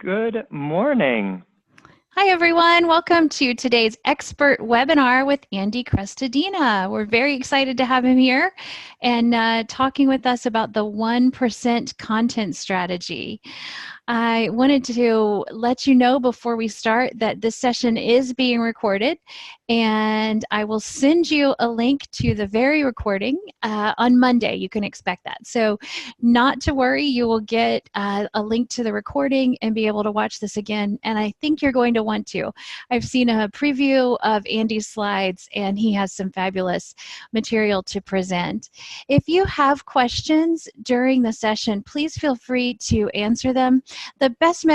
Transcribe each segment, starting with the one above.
Good morning. Hi, everyone. Welcome to today's expert webinar with Andy Crestodina. We're very excited to have him here and talking with us about the 1% content strategy. I wanted to let you know before we start that this session is being recorded, and I will send you a link to the very recording on Monday. You can expect that. So not to worry, you will get a link to the recording and be able to watch this again, and I think you're going to want to. I've seen a preview of Andy's slides, and he has some fabulous material to present. If you have questions during the session, please feel free to answer them. The best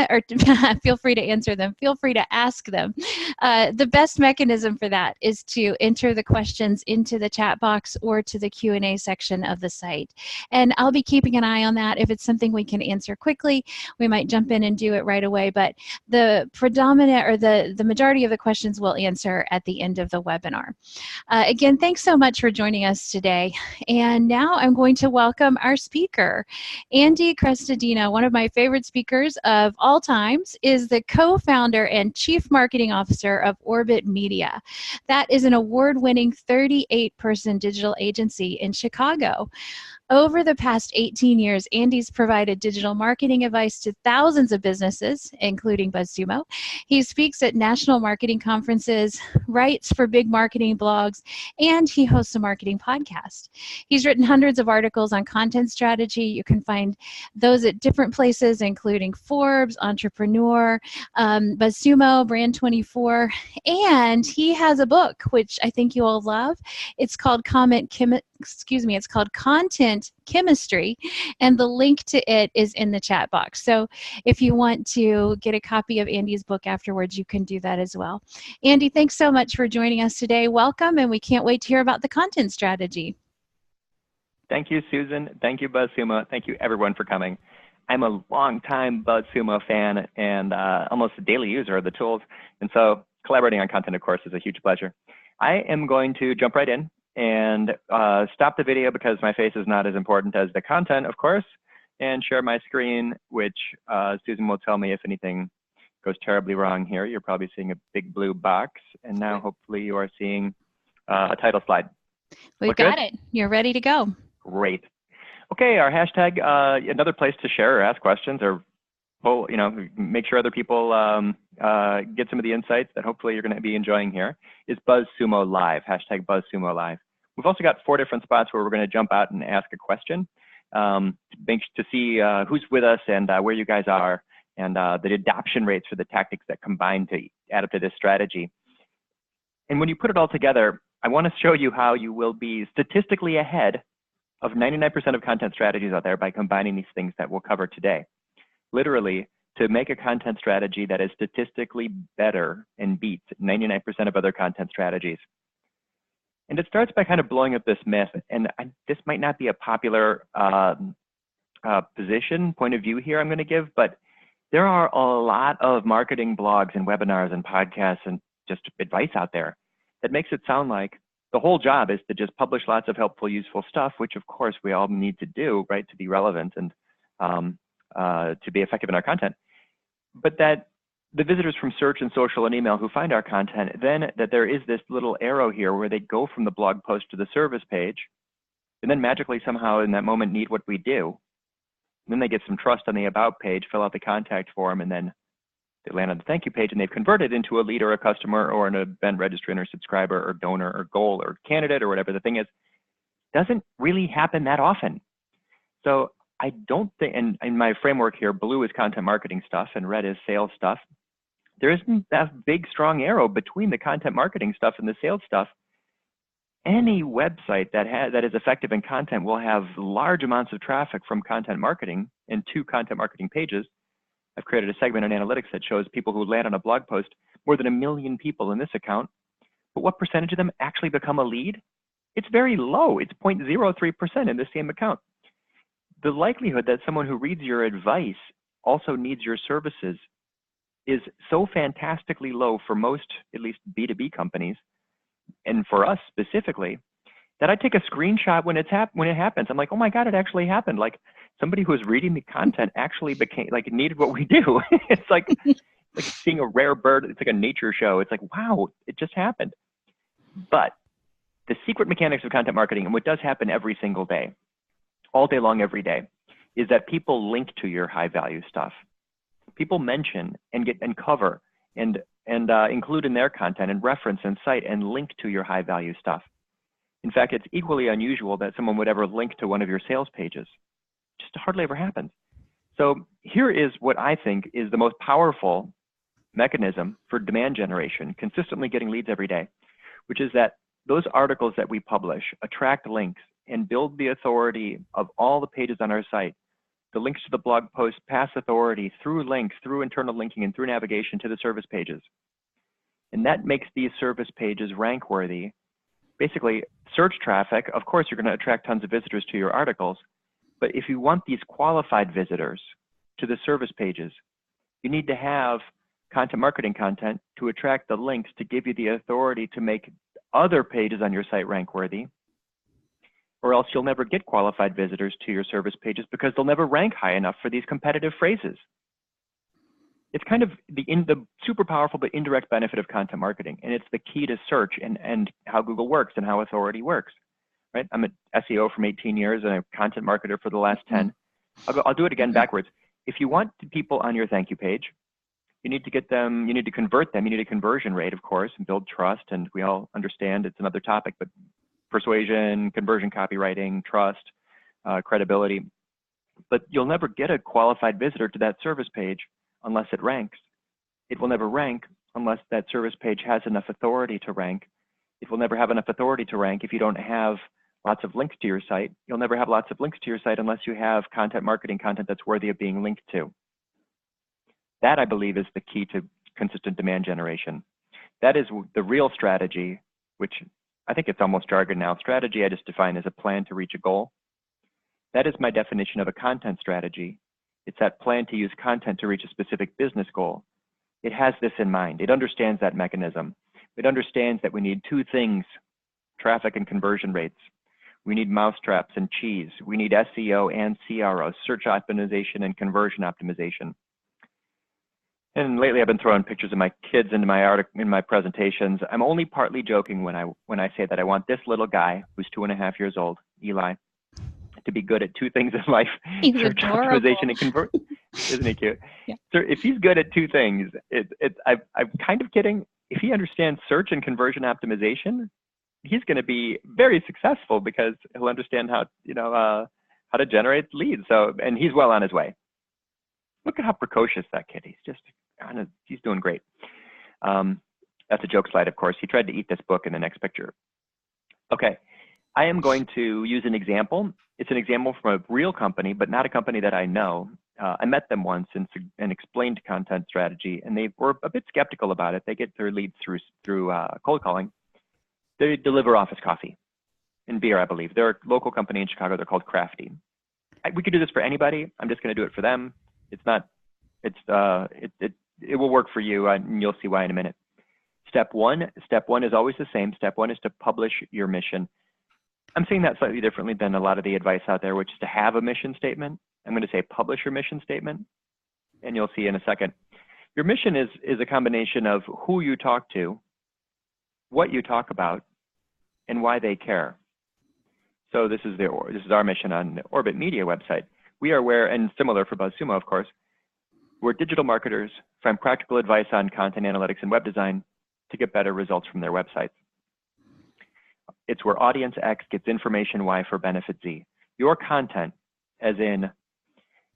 feel free to answer them. Feel free to ask them. The best mechanism for that is to enter the questions into the chat box or to the Q&A section of the site. And I'll be keeping an eye on that. If it's something we can answer quickly, we might jump in and do it right away. But the predominant or the majority of the questions we'll answer at the end of the webinar. Again, thanks so much for joining us today. And now I'm going to welcome our speaker. Andy Crestodina, one of my favorite speakers of all times, is the co-founder and chief marketing officer of Orbit Media. That is an award-winning 38-person digital agency in Chicago. Over the past 18 years, Andy's provided digital marketing advice to thousands of businesses, including BuzzSumo. He speaks at national marketing conferences, writes for big marketing blogs, and he hosts a marketing podcast. He's written hundreds of articles on content strategy. You can find those at different places, including Forbes, Entrepreneur, BuzzSumo, Brand24, and he has a book, which I think you all love. It's called Content Chemistry, and the link to it is in the chat box. So if you want to get a copy of Andy's book afterwards, you can do that as well. Andy, thanks so much for joining us today. Welcome, and we can't wait to hear about the content strategy. Thank you, Susan. Thank you, BuzzSumo. Thank you, everyone, for coming. I'm a longtime BuzzSumo fan and almost a daily user of the tools, and so collaborating on content, of course, is a huge pleasure. I am going to jump right in and stop the video because my face is not as important as the content, of course, and share my screen, which Susan will tell me if anything goes terribly wrong here. You're probably seeing a big blue box, and now hopefully you are seeing a title slide. We've got it. You're ready to go. Great. Okay, our hashtag, another place to share or ask questions or make sure other people get some of the insights that hopefully you're going to be enjoying here, is BuzzSumo Live, hashtag BuzzSumo Live. We've also got 4 different spots where we're going to jump out and ask a question to see who's with us and where you guys are and the adoption rates for the tactics that combine to add up to this strategy. And when you put it all together, I want to show you how you will be statistically ahead of 99% of content strategies out there by combining these things that we'll cover today. Literally, to make a content strategy that is statistically better and beats 99% of other content strategies. And it starts by kind of blowing up this myth, and this might not be a popular point of view here I'm going to give, but there are a lot of marketing blogs and webinars and podcasts and just advice out there that makes it sound like the whole job is to just publish lots of helpful, useful stuff, which of course we all need to do, right, to be relevant and to be effective in our content. But that the visitors from search and social and email who find our content, then that there is this little arrow here where they go from the blog post to the service page, and then magically somehow in that moment need what we do. And then they get some trust on the about page, fill out the contact form, and then they land on the thank you page, and they've converted into a lead or a customer or an event registrant or subscriber or donor or goal or candidate or whatever the thing is. Doesn't really happen that often. So I don't think, and in my framework here, blue is content marketing stuff and red is sales stuff. There isn't that big, strong arrow between the content marketing stuff and the sales stuff. Any website that is effective in content will have large amounts of traffic from content marketing and 2 content marketing pages. I've created a segment in analytics that shows people who land on a blog post, more than 1 million people in this account. But what percentage of them actually become a lead? It's very low. It's 0.03% in the same account. The likelihood that someone who reads your advice also needs your services is so fantastically low for most, at least B2B companies, and for us specifically, that I take a screenshot when it happens. I'm like, oh my God, it actually happened. Like, somebody who was reading the content actually became like needed what we do. It's like seeing a rare bird. It's like a nature show. It's like, wow, it just happened. But the secret mechanics of content marketing, and what does happen every single day, all day long, every day, is that people link to your high value stuff. People mention and cover and include in their content and reference and cite and link to your high value stuff. In fact, it's equally unusual that someone would ever link to one of your sales pages. Just hardly ever happens. So here is what I think is the most powerful mechanism for demand generation, consistently getting leads every day, which is that those articles that we publish attract links and build the authority of all the pages on our site. The links to the blog post pass authority through links, through internal linking, and through navigation to the service pages. And that makes these service pages rank worthy. Basically, search traffic, of course, you're going to attract tons of visitors to your articles. But if you want these qualified visitors to the service pages, you need to have content marketing content to attract the links to give you the authority to make other pages on your site rank worthy, or else you'll never get qualified visitors to your service pages because they'll never rank high enough for these competitive phrases. It's kind of the super powerful but indirect benefit of content marketing, and it's the key to search and how Google works and how authority works. Right? I'm an SEO from 18 years and a content marketer for the last 10. I'll do it again backwards. If you want people on your thank you page, you need to get them, you need to convert them, you need a conversion rate, of course, and build trust. And we all understand it's another topic, but persuasion, conversion copywriting, trust, credibility. But you'll never get a qualified visitor to that service page unless it ranks. It will never rank unless that service page has enough authority to rank. It will never have enough authority to rank if you don't have lots of links to your site. You'll never have lots of links to your site unless you have content marketing content that's worthy of being linked to. That, I believe, is the key to consistent demand generation. That is the real strategy, which I think it's almost jargon now. Strategy I just define as a plan to reach a goal. That is my definition of a content strategy. It's that plan to use content to reach a specific business goal. It has this in mind. It understands that mechanism. It understands that we need two things, traffic and conversion rates. We need mousetraps and cheese. We need SEO and CRO, search optimization and conversion optimization. And lately I've been throwing pictures of my kids into my presentations. I'm only partly joking when I say that I want this little guy who's 2.5 years old, Eli, to be good at two things in life, He's search adorable. optimization and conversion. Isn't he cute? Yeah. So if he's good at two things, I'm kind of kidding. If he understands search and conversion optimization, he's going to be very successful because he'll understand how to generate leads. So, and he's well on his way. Look at how precocious that kid is. He's doing great. That's a joke slide, of course. He tried to eat this book in the next picture. Okay, I am going to use an example. It's an example from a real company, but not a company that I know. I met them once and explained content strategy, and they were a bit skeptical about it. They get their leads through cold calling. They deliver office coffee and beer, I believe. They're a local company in Chicago. They're called Crafty. We could do this for anybody. I'm just going to do it for them. It will work for you, and you'll see why in a minute. Step one is always the same. Step one is to publish your mission. I'm saying that slightly differently than a lot of the advice out there, which is to have a mission statement. I'm going to say publish your mission statement, and you'll see in a second. Your mission is a combination of who you talk to, what you talk about, and why they care. So this is our mission on the Orbit Media website. We are where, and similar for BuzzSumo, of course, we're digital marketers find practical advice on content analytics and web design to get better results from their websites. It's where audience X gets information Y for benefit Z. Your content, as in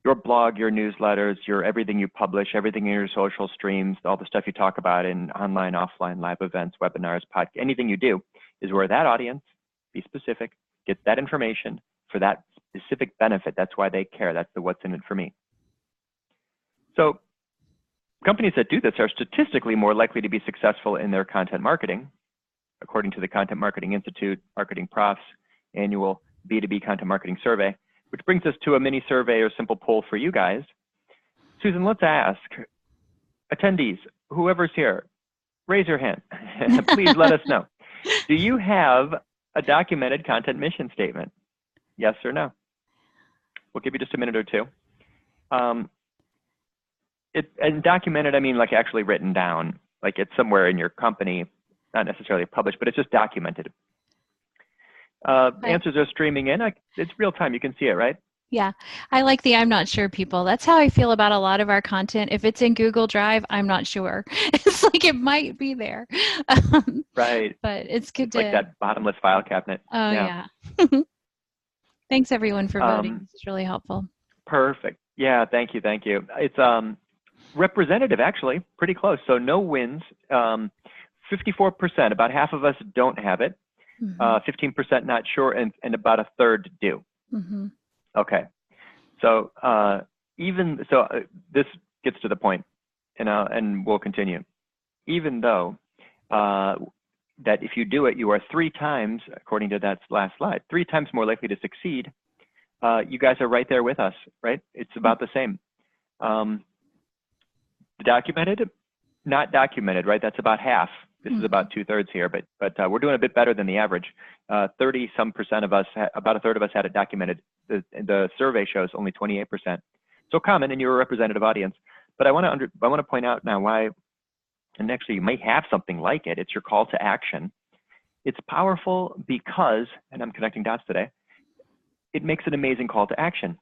your blog, your newsletters, your everything you publish, everything in your social streams, all the stuff you talk about in online, offline, live events, webinars, podcasts, anything you do, is where that audience, be specific, gets that information for that specific benefit. That's why they care. That's the what's in it for me. So companies that do this are statistically more likely to be successful in their content marketing, according to the Content Marketing Institute, Marketing Profs annual B2B content marketing survey, which brings us to a mini survey or simple poll for you guys. Susan, let's ask attendees, whoever's here, raise your hand. Please let us know. Do you have a documented content mission statement? Yes or no? We'll give you just a minute or two. And documented, I mean like actually written down, like it's somewhere in your company, not necessarily published, but it's just documented. Answers are streaming in. It's real time. You can see it, right? Yeah, I like the I'm not sure people. That's how I feel about a lot of our content. If it's in Google Drive, I'm not sure. It's like it might be there. Right. But it's good to. Like that bottomless file cabinet. Oh, yeah. Thanks, everyone, for voting. This is really helpful. Perfect. Yeah, thank you. Thank you. It's representative, actually, pretty close. So no wins. 54%, about half of us don't have it. 15% not sure, and about a third do. Okay. So this gets to the point, and we'll continue. Even though that if you do it, you are 3 times, according to that last slide, 3 times more likely to succeed. You guys are right there with us, right? It's about the same. Documented, not documented, right? That's about half. This is about 2/3 here, but we're doing a bit better than the average. 30-some% of us, about a third of us had it documented. The survey shows only 28%. So common, and you're a representative audience. But I want to point out now why, and actually you may have something like it. It's your call to action. It's powerful because, and I'm connecting dots today, it makes an amazing call to action.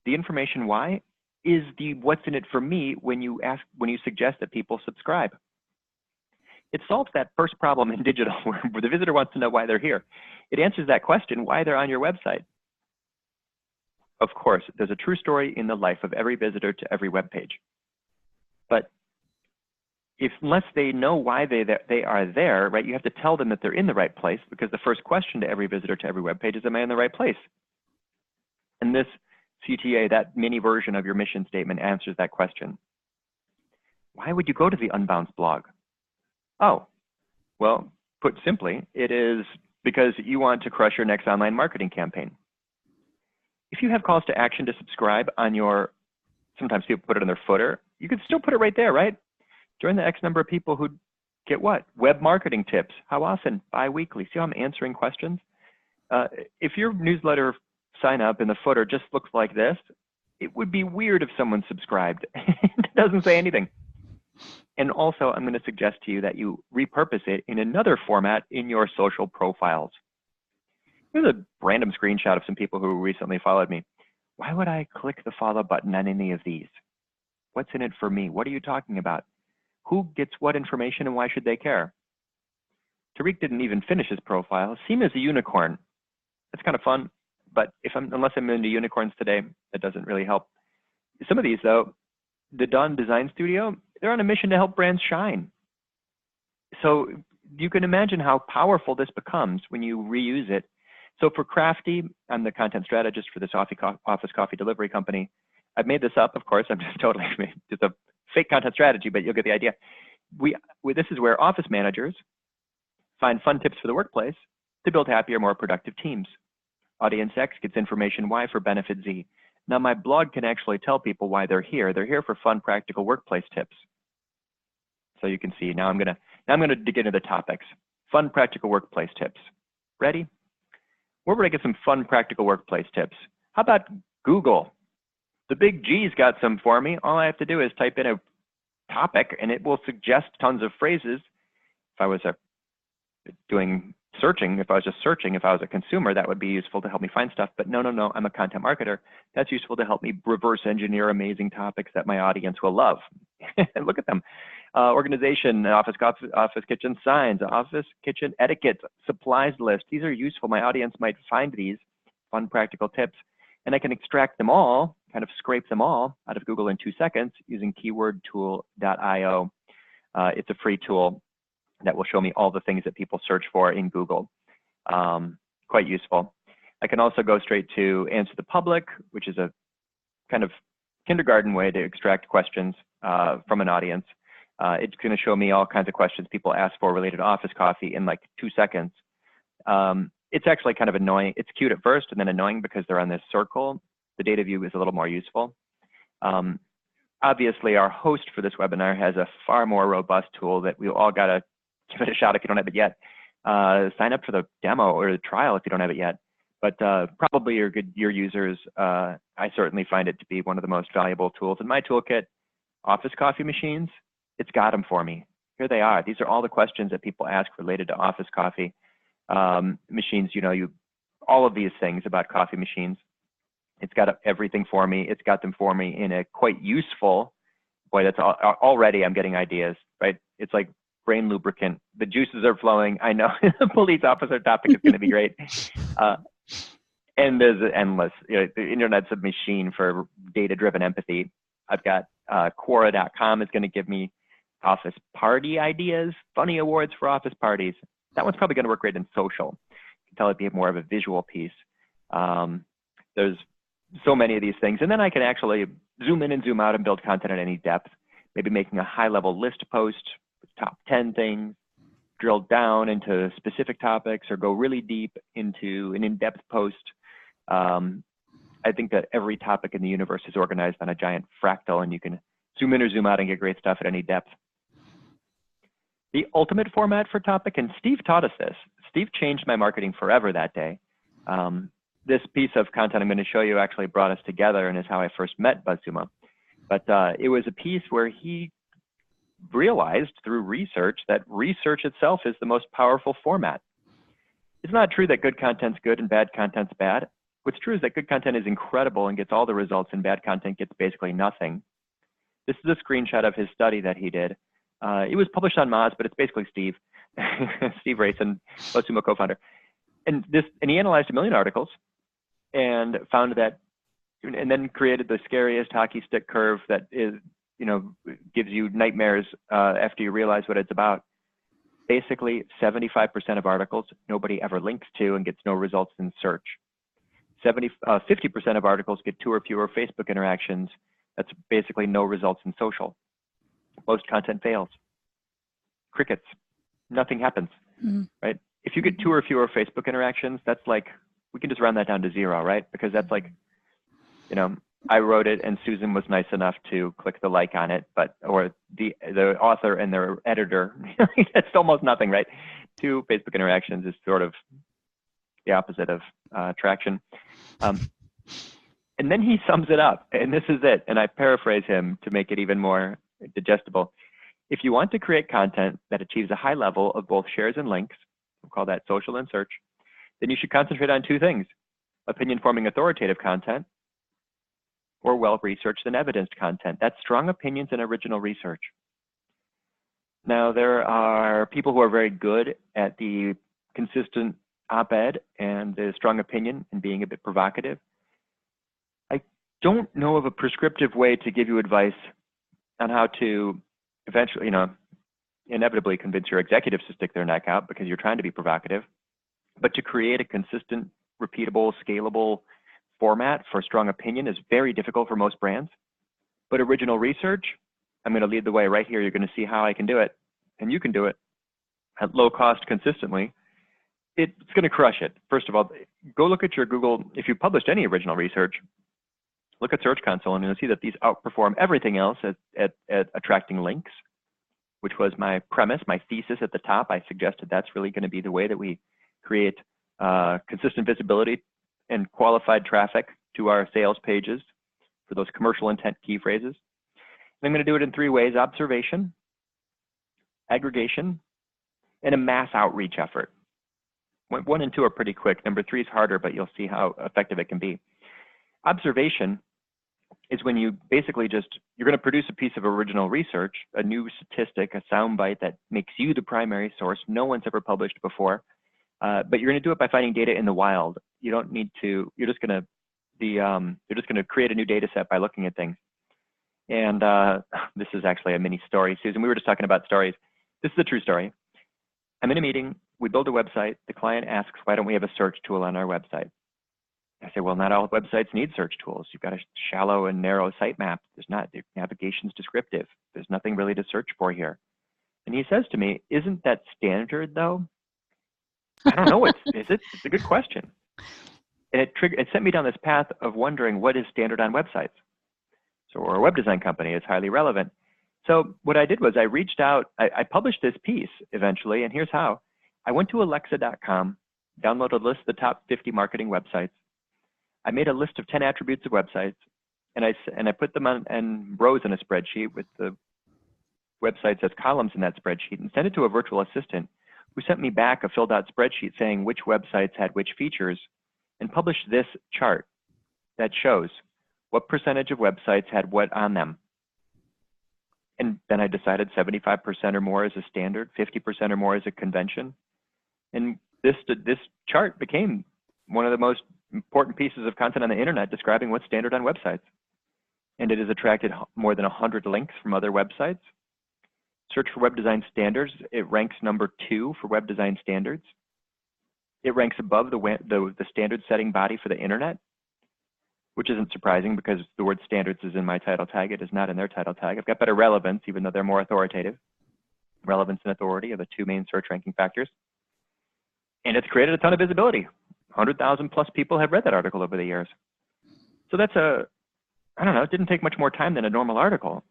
The information why is the what's in it for me when you suggest that people subscribe. It solves that first problem in digital where the visitor wants to know why they're here. It answers that question, why they're on your website. Of course, there's a true story in the life of every visitor to every web page. But unless they know why they are there, right, you have to tell them that they're in the right place, because the first question to every visitor to every web page is, am I in the right place? And this CTA, that mini version of your mission statement, answers that question. Why would you go to the Unbounced blog? Oh, well, put simply, it is because you want to crush your next online marketing campaign. If you have calls to action to subscribe on sometimes people put it in their footer, you could still put it right there, right? Join the X number of people who get what? Web marketing tips. How often? Bi-weekly. See how I'm answering questions? If your newsletter sign up in the footer just looks like this, it would be weird if someone subscribed. It doesn't say anything. And also, I'm going to suggest to you that you repurpose it in another format in your social profiles. Here's a random screenshot of some people who recently followed me. Why would I click the follow button on any of these? What's in it for me? What are you talking about? Who gets what information and why should they care? Tariq didn't even finish his profile. Seema's a unicorn. That's kind of fun. But unless I'm into unicorns today, that doesn't really help. Some of these, though, the Dawn Design Studio, they're on a mission to help brands shine. So you can imagine how powerful this becomes when you reuse it. So for Crafty, I'm the content strategist for this office coffee delivery company. I've made this up, of course. I'm just totally, it's a fake content strategy, but you'll get the idea. This is where office managers find fun tips for the workplace to build happier, more productive teams. Audience X gets information Y for benefit Z. Now my blog can actually tell people why they're here. They're here for fun, practical workplace tips. So you can see now I'm gonna dig into the topics. Fun, practical workplace tips. Ready? Where would I get some fun, practical workplace tips? How about Google? The big G's got some for me. All I have to do is type in a topic and it will suggest tons of phrases. If I was searching, if I was just searching, if I was a consumer, that would be useful to help me find stuff. But no, I'm a content marketer. That's useful to help me reverse engineer amazing topics that my audience will love. Look at them. Organization, office kitchen signs, office kitchen etiquette, supplies list. These are useful. My audience might find these fun, practical tips. And I can extract them all, kind of scrape them all out of Google in 2 seconds using keywordtool.io. It's a free tool that will show me all the things that people search for in Google. Quite useful. I can also go straight to Answer the Public, which is a kind of kindergarten way to extract questions from an audience. It's going to show me all kinds of questions people ask for related to office coffee in like 2 seconds. It's actually kind of annoying. It's cute at first and then annoying because they're on this circle. The data view is a little more useful. Obviously, our host for this webinar has a far more robust tool that we all got to give it a shot if you don't have it yet. Sign up for the demo or the trial if you don't have it yet. but probably your users, I certainly find it to be one of the most valuable tools. In my toolkit, office coffee machines, it's got them for me. Here they are. These are all the questions that people ask related to office coffee machines. All of these things about coffee machines. It's got everything for me. It's got them for me in a quite useful, boy, that's already I'm getting ideas, right? It's like brain lubricant. The juices are flowing. I know the police officer topic is going to be great. And there's endless, the internet's a machine for data-driven empathy. I've got Quora.com is going to give me office party ideas, funny awards for office parties. That one's probably going to work great in social. You can tell it'd be more of a visual piece. There's so many of these things. And then I can actually zoom in and zoom out and build content at any depth, maybe making a high-level list post with top 10 things, drill down into specific topics, or go really deep into an in-depth post. I think that every topic in the universe is organized on a giant fractal, and you can zoom in or zoom out and get great stuff at any depth. The ultimate format for topic, and Steve taught us this. Steve changed my marketing forever that day. This piece of content I'm going to show you actually brought us together and is how I first met BuzzSumo. But it was a piece where he realized through research that research itself is the most powerful format. It's not true that good content's good and bad content's bad. What's true is that good content is incredible and gets all the results, and bad content gets basically nothing. This is a screenshot of his study that he did. It was published on Moz, but it's basically Steve, Steve Rayson, BuzzSumo co-founder. And he analyzed 1 million articles and found that, and then created the scariest hockey stick curve that is, gives you nightmares after you realize what it's about. Basically, 75% of articles nobody ever links to and gets no results in search. 50% of articles get 2 or fewer Facebook interactions. That's basically no results in social. Most content fails. Crickets. Nothing happens, right? If you get 2 or fewer Facebook interactions, that's like, we can just round that down to 0, right? Because that's like, I wrote it and Susan was nice enough to click the like on it, or the author and their editor, that's almost nothing, right? 2 Facebook interactions is sort of the opposite of traction. And then he sums it up, and this is it, and I paraphrase him to make it even more digestible. If you want to create content that achieves a high level of both shares and links, we'll call that social and search, then you should concentrate on 2 things: opinion-forming authoritative content, or well-researched and evidenced content. That's strong opinions and original research. Now, there are people who are very good at the consistent op-ed and the strong opinion and being a bit provocative. I don't know of a prescriptive way to give you advice on how to eventually, inevitably convince your executives to stick their neck out because you're trying to be provocative, but to create a consistent, repeatable, scalable format for strong opinion is very difficult for most brands. But original research, I'm going to lead the way right here. You're going to see how I can do it, and you can do it at low cost consistently. It's going to crush it. First of all, go look at your Google. If you published any original research, look at Search Console, and you'll see that these outperform everything else at attracting links, which was my premise, my thesis at the top. I suggested that's really going to be the way that we create consistent visibility and qualified traffic to our sales pages for those commercial intent key phrases. And I'm going to do it in 3 ways: observation, aggregation, and a mass outreach effort. 1 and 2 are pretty quick. Number 3 is harder, but you'll see how effective it can be. Observation is when you basically you're going to produce a piece of original research, a new statistic, a soundbite that makes you the primary source. No one's ever published before, but you're going to do it by finding data in the wild. You don't need to. You're just going to create a new data set by looking at things. And this is actually a mini story, Susan. We were just talking about stories. This is a true story. I'm in a meeting. We build a website. The client asks, "Why don't we have a search tool on our website?" I say, "Well, not all websites need search tools. You've got a shallow and narrow sitemap. The navigation's descriptive. There's nothing really to search for here." And he says to me, "Isn't that standard, though?" I don't know. Is it? It's a good question. And it sent me down this path of wondering what is standard on websites. So we're a web design company. It's highly relevant. So what I did was I reached out. I published this piece eventually, and here's how. I went to Alexa.com, downloaded a list of the top 50 marketing websites. I made a list of 10 attributes of websites, and I put them on and rows in a spreadsheet with the websites as columns in that spreadsheet, and sent it to a virtual assistant who sent me back a filled out spreadsheet saying which websites had which features, and published this chart that shows what percentage of websites had what on them. And then I decided 75% or more is a standard, 50% or more is a convention. And this chart became one of the most important pieces of content on the internet describing what's standard on websites. And it has attracted more than 100 links from other websites. Search for web design standards, it ranks number 2 for web design standards. It ranks above the standard setting body for the internet, which isn't surprising because the word standards is in my title tag. It is not in their title tag. I've got better relevance, even though they're more authoritative. Relevance and authority are the 2 main search ranking factors. And it's created a ton of visibility. 100,000 plus people have read that article over the years. So that's I don't know, it didn't take much more time than a normal article.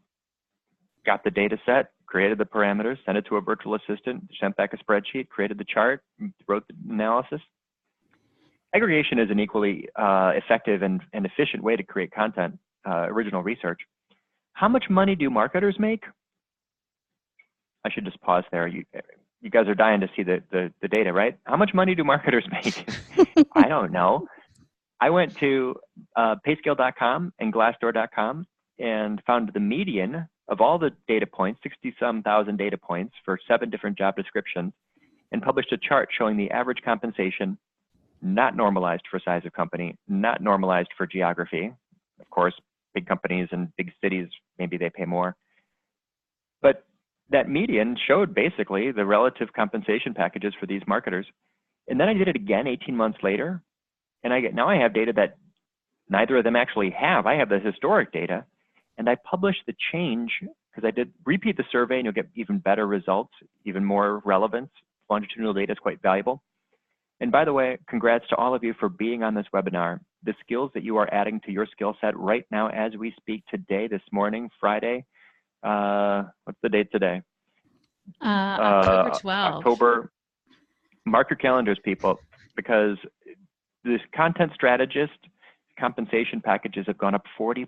Got the data set, created the parameters, sent it to a virtual assistant, sent back a spreadsheet, created the chart, wrote the analysis. Aggregation is an equally effective and efficient way to create content, original research. How much money do marketers make? I should just pause there. You guys are dying to see the data, right? How much money do marketers make? I don't know. I went to payscale.com and glassdoor.com and found the median of all the data points, 60-some thousand data points for 7 different job descriptions, and published a chart showing the average compensation, not normalized for size of company, not normalized for geography. Of course, big companies and big cities, maybe they pay more. But that median showed basically the relative compensation packages for these marketers. And then I did it again 18 months later, and now I have data that neither of them actually have. I have the historic data, and I published the change because I did repeat the survey, and you'll get even better results, even more relevance. Longitudinal data is quite valuable. And by the way, congrats to all of you for being on this webinar. The skills that you are adding to your skill set right now as we speak today, this morning, Friday. What's the date today? October 12th. October. Mark your calendars, people, because this content strategist compensation packages have gone up 40%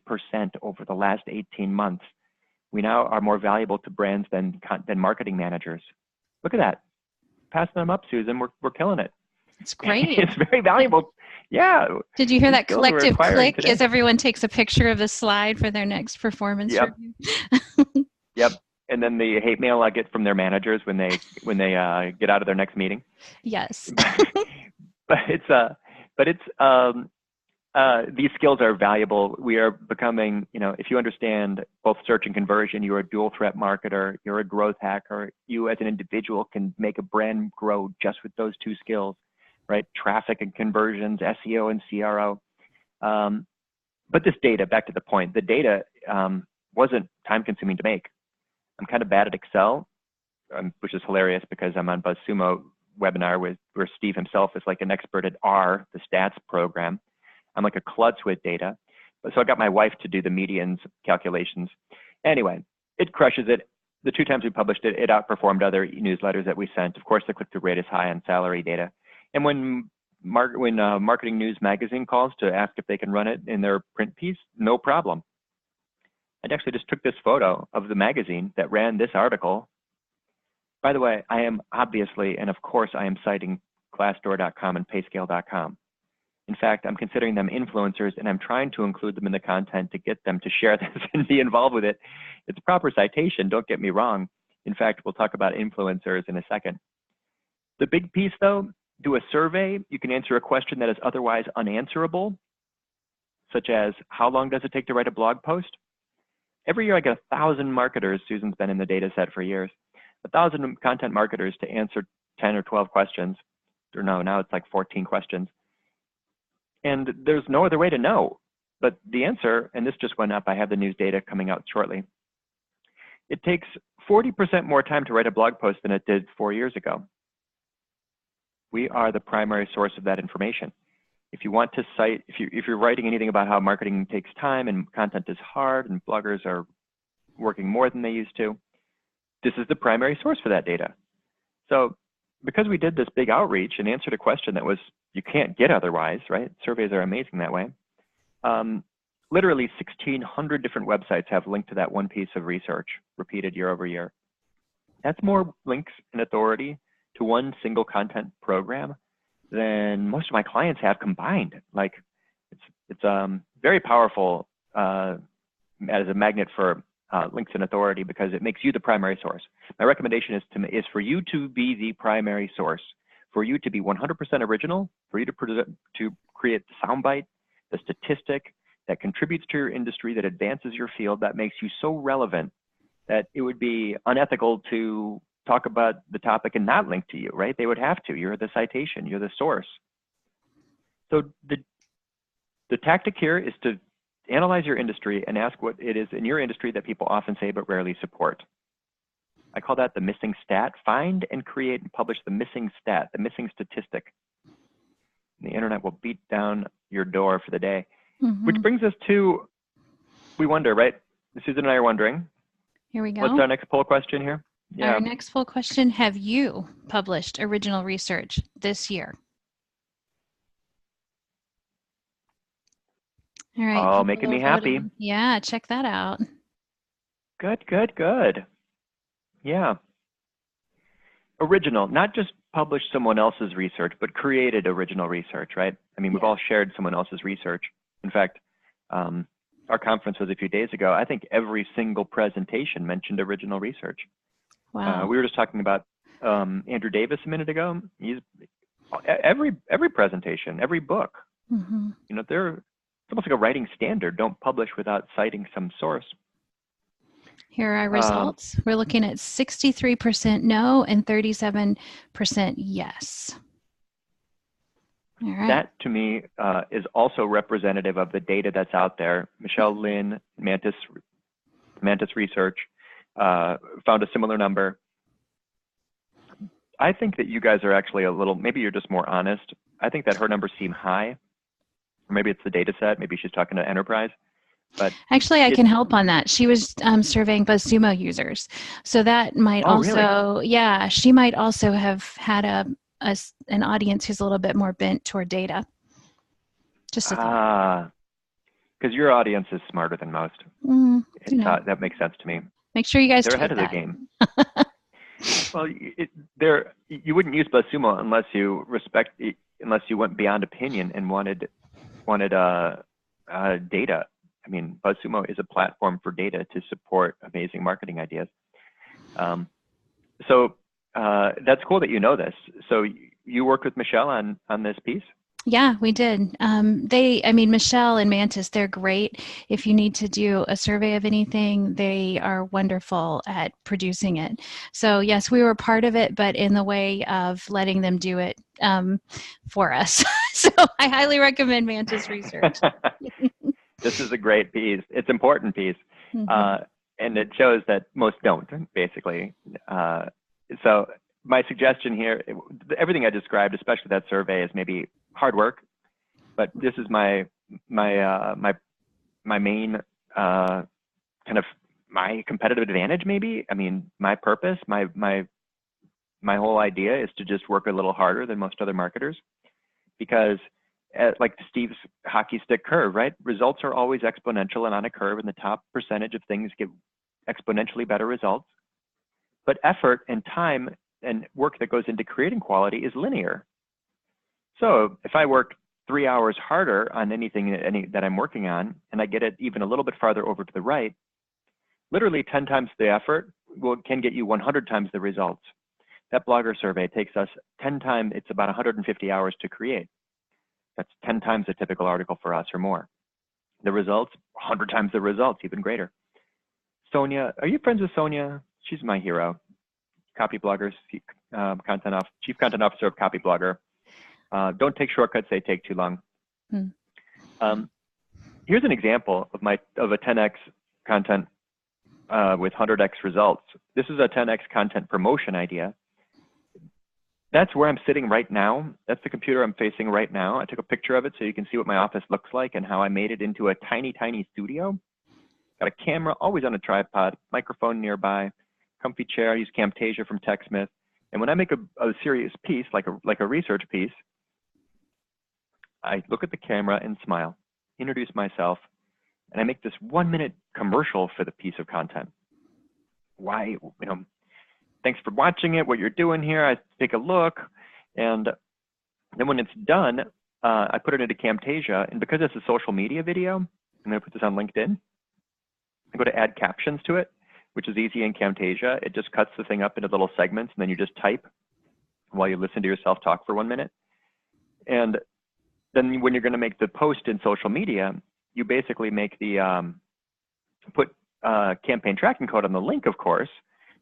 over the last 18 months. We now are more valuable to brands than marketing managers. Look at that. Passing them up, Susan. We're killing it. It's great. It's very valuable. Yeah. Did you hear that collective click today. as everyone takes a picture of the slide for their next performance review? Yep. And then the hate mail I get from their managers when they get out of their next meeting. Yes. but these skills are valuable. We are becoming, if you understand both search and conversion, you're a dual threat marketer, you're a growth hacker. You as an individual can make a brand grow just with those 2 skills, right? Traffic and conversions, SEO and CRO. But this data, back to the point, the data wasn't time consuming to make. I'm kind of bad at Excel, which is hilarious because I'm on BuzzSumo webinar where Steve himself is like an expert at R, the stats program. I'm like a klutz with data. So I got my wife to do the medians calculations. Anyway, it crushes it. The 2 times we published it, it outperformed other newsletters that we sent. Of course, the click-through rate is high on salary data. And when Marketing News Magazine calls to ask if they can run it in their print piece, no problem. I actually just took this photo of the magazine that ran this article. By the way, I am obviously, and of course, I am citing Glassdoor.com and Payscale.com. In fact, I'm considering them influencers, and I'm trying to include them in the content to get them to share this and be involved with it. It's proper citation, don't get me wrong. In fact, we'll talk about influencers in a second. The big piece, though, do a survey. You can answer a question that is otherwise unanswerable, such as, how long does it take to write a blog post? Every year I get 1,000 marketers, Susan's been in the data set for years, 1,000 content marketers to answer 10 or 12 questions. Or no, now it's like 14 questions. And there's no other way to know. But the answer, and this just went up, I have the news data coming out shortly. It takes 40% more time to write a blog post than it did 4 years ago. We are the primary source of that information. If you want to cite, if you're writing anything about how marketing takes time and content is hard and bloggers are working more than they used to, this is the primary source for that data. So because we did this big outreach and answered a question that was, you can't get otherwise, right? Surveys are amazing that way. Literally 1,600 different websites have linked to that one piece of research repeated year over year. That's more links and authority to one single content program than most of my clients have combined. Like, it's very powerful as a magnet for links and authority, because it makes you the primary source. My recommendation is for you to be the primary source, for you to be 100% original, for you to create the soundbite, the statistic that contributes to your industry, that advances your field, that makes you so relevant that it would be unethical to talk about the topic and not link to you, right? They would have to. You're the citation, you're the source. So the tactic here is to analyze your industry and ask what it is in your industry that people often say but rarely support. I call that the missing stat. Find and create and publish the missing stat, the missing statistic. And the internet will beat down your door for the day. Mm-hmm. Which brings us to, we wonder, right? Susan and I are wondering. Here we go. What's our next poll question here? Yeah. Our next poll question, have you published original research this year? All right. Oh, making me happy. Yeah, check that out. Good, good, good. Yeah. Original, not just published someone else's research, but created original research, right? I mean, we've all shared someone else's research. In fact, our conference was a few days ago. I think every single presentation mentioned original research. Wow. We were just talking about Andrew Davis a minute ago. He's every presentation, every book. Mm-hmm. You know, it's almost like a writing standard. Don't publish without citing some source. Here are our results. We're looking at 63% no and 37% yes. All right. That, to me, is also representative of the data that's out there. Michelle Lin, Mantis Research, found a similar number. I think that you guys are actually maybe you're just more honest. I think that her numbers seem high. Or maybe it's the data set. Maybe she's talking to enterprise. But actually, I can help on that. She was surveying BuzzSumo users. So that might really? Yeah, she might also have had an audience who's a little bit more bent toward data. Just a thought. Because your audience is smarter than most. That makes sense to me. Make sure you guys They're ahead of their game. Well, you wouldn't use BuzzSumo unless you went beyond opinion and wanted data. I mean, BuzzSumo is a platform for data to support amazing marketing ideas. So that's cool that you know this. So you worked with Michelle on this piece? Yeah, we did. Michelle and Mantis, they're great. If you need to do a survey of anything, they are wonderful at producing it. So yes, we were part of it, but in the way of letting them do it for us. So I highly recommend Mantis Research. This is a great piece. It's an important piece. Mm-hmm. And it shows that most don't, basically. So my suggestion here, everything I described, especially that survey, is maybe hard work, but this is my main kind of my competitive advantage, maybe. I mean, my purpose, my whole idea is to just work a little harder than most other marketers, because like Steve's hockey stick curve, right? Results are always exponential and on a curve, and the top percentage of things get exponentially better results. But effort and time and work that goes into creating quality is linear. So if I work 3 hours harder on anything that I'm working on, and I get it even a little bit farther over to the right, literally 10 times the effort can get you 100 times the results. That blogger survey takes us 10 times, it's about 150 hours to create. That's 10 times a typical article for us or more. The results, 100 times the results, even greater. Sonia, are you friends with Sonia? She's my hero. Copy bloggers, chief content officer of Copy Blogger. Don't take shortcuts, they take too long. Here's an example of a 10x content with 100x results. This is a 10x content promotion idea. That's where I'm sitting right now. That's the computer I'm facing right now. I took a picture of it so you can see what my office looks like and how I made it into a tiny, tiny studio. Got a camera always on a tripod, microphone nearby, comfy chair. I use Camtasia from TechSmith. And when I make a serious piece, like a research piece, I look at the camera and smile, introduce myself, and I make this 1-minute commercial for the piece of content. Why, thanks for watching it, what you're doing here, I take a look, and then when it's done, I put it into Camtasia, and because it's a social media video, I'm going to put this on LinkedIn. I go to add captions to it, which is easy in Camtasia. It just cuts the thing up into little segments, and then you just type while you listen to yourself talk for 1 minute. And then when you're going to make the post in social media, you basically make the put campaign tracking code on the link, of course,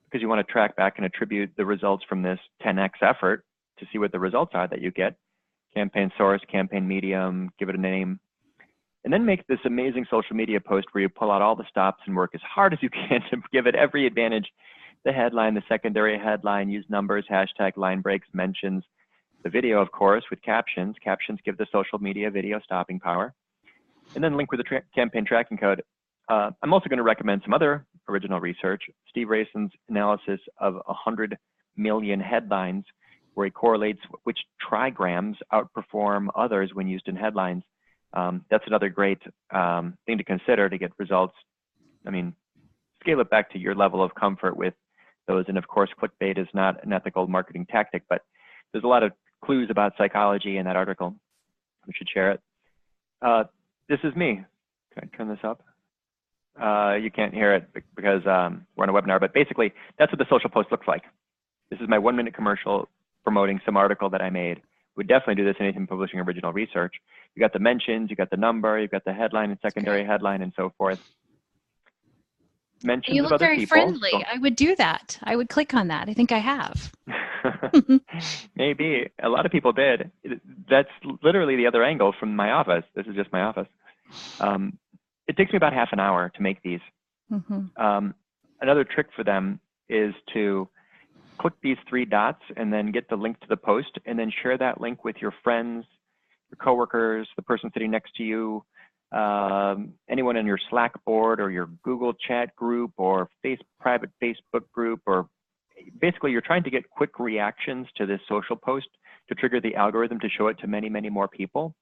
because you want to track back and attribute the results from this 10x effort to see what the results are that you get. Campaign source, campaign medium, give it a name, and then make this amazing social media post where you pull out all the stops and work as hard as you can to give it every advantage. The headline, the secondary headline, use numbers, hashtag, line breaks, mentions, the video, of course, with captions. Captions give the social media video stopping power. And then link with the campaign tracking code. I'm also going to recommend some other original research. Steve Rayson's analysis of 100 million headlines, where he correlates which trigrams outperform others when used in headlines. That's another great thing to consider to get results. I mean, scale it back to your level of comfort with those. And of course, clickbait is not an ethical marketing tactic, but there's a lot of clues about psychology in that article. We should share it. This is me. Can I turn this up? You can't hear it because we're on a webinar, but basically that's what the social post looks like. This is my 1-minute commercial promoting some article that I made. Would definitely do this anything publishing original research. You got the mentions, you got the number, you got the headline and secondary headline and so forth. Mentions You of look other very people. friendly. I would do that. I would click on that. I think I have. Maybe. A lot of people did. That's literally the other angle from my office. This is just my office. It takes me about half an hour to make these. Another trick for them is to click these 3 dots and then get the link to the post and then share that link with your friends, your coworkers, the person sitting next to you, anyone in your Slack board or your Google chat group or private Facebook group, or basically you're trying to get quick reactions to this social post to trigger the algorithm to show it to many, many more people.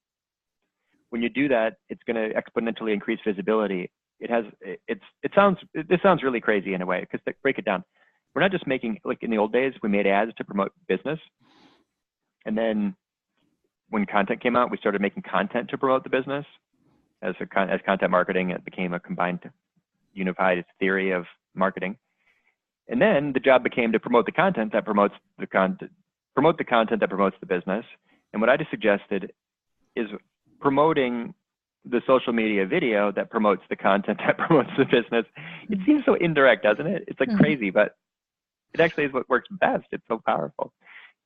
When you do that, it's going to exponentially increase visibility. This sounds really crazy in a way, because break it down. We're not just making, like in the old days, we made ads to promote business. And then when content came out, we started making content to promote the business. As content marketing, it became a combined, unified theory of marketing. And then the job became to promote the content that promotes the content, that promotes the business. And what I just suggested is promoting the social media video that promotes the content that promotes the business. It seems so indirect, doesn't it? It's like crazy, but it actually is what works best. It's so powerful.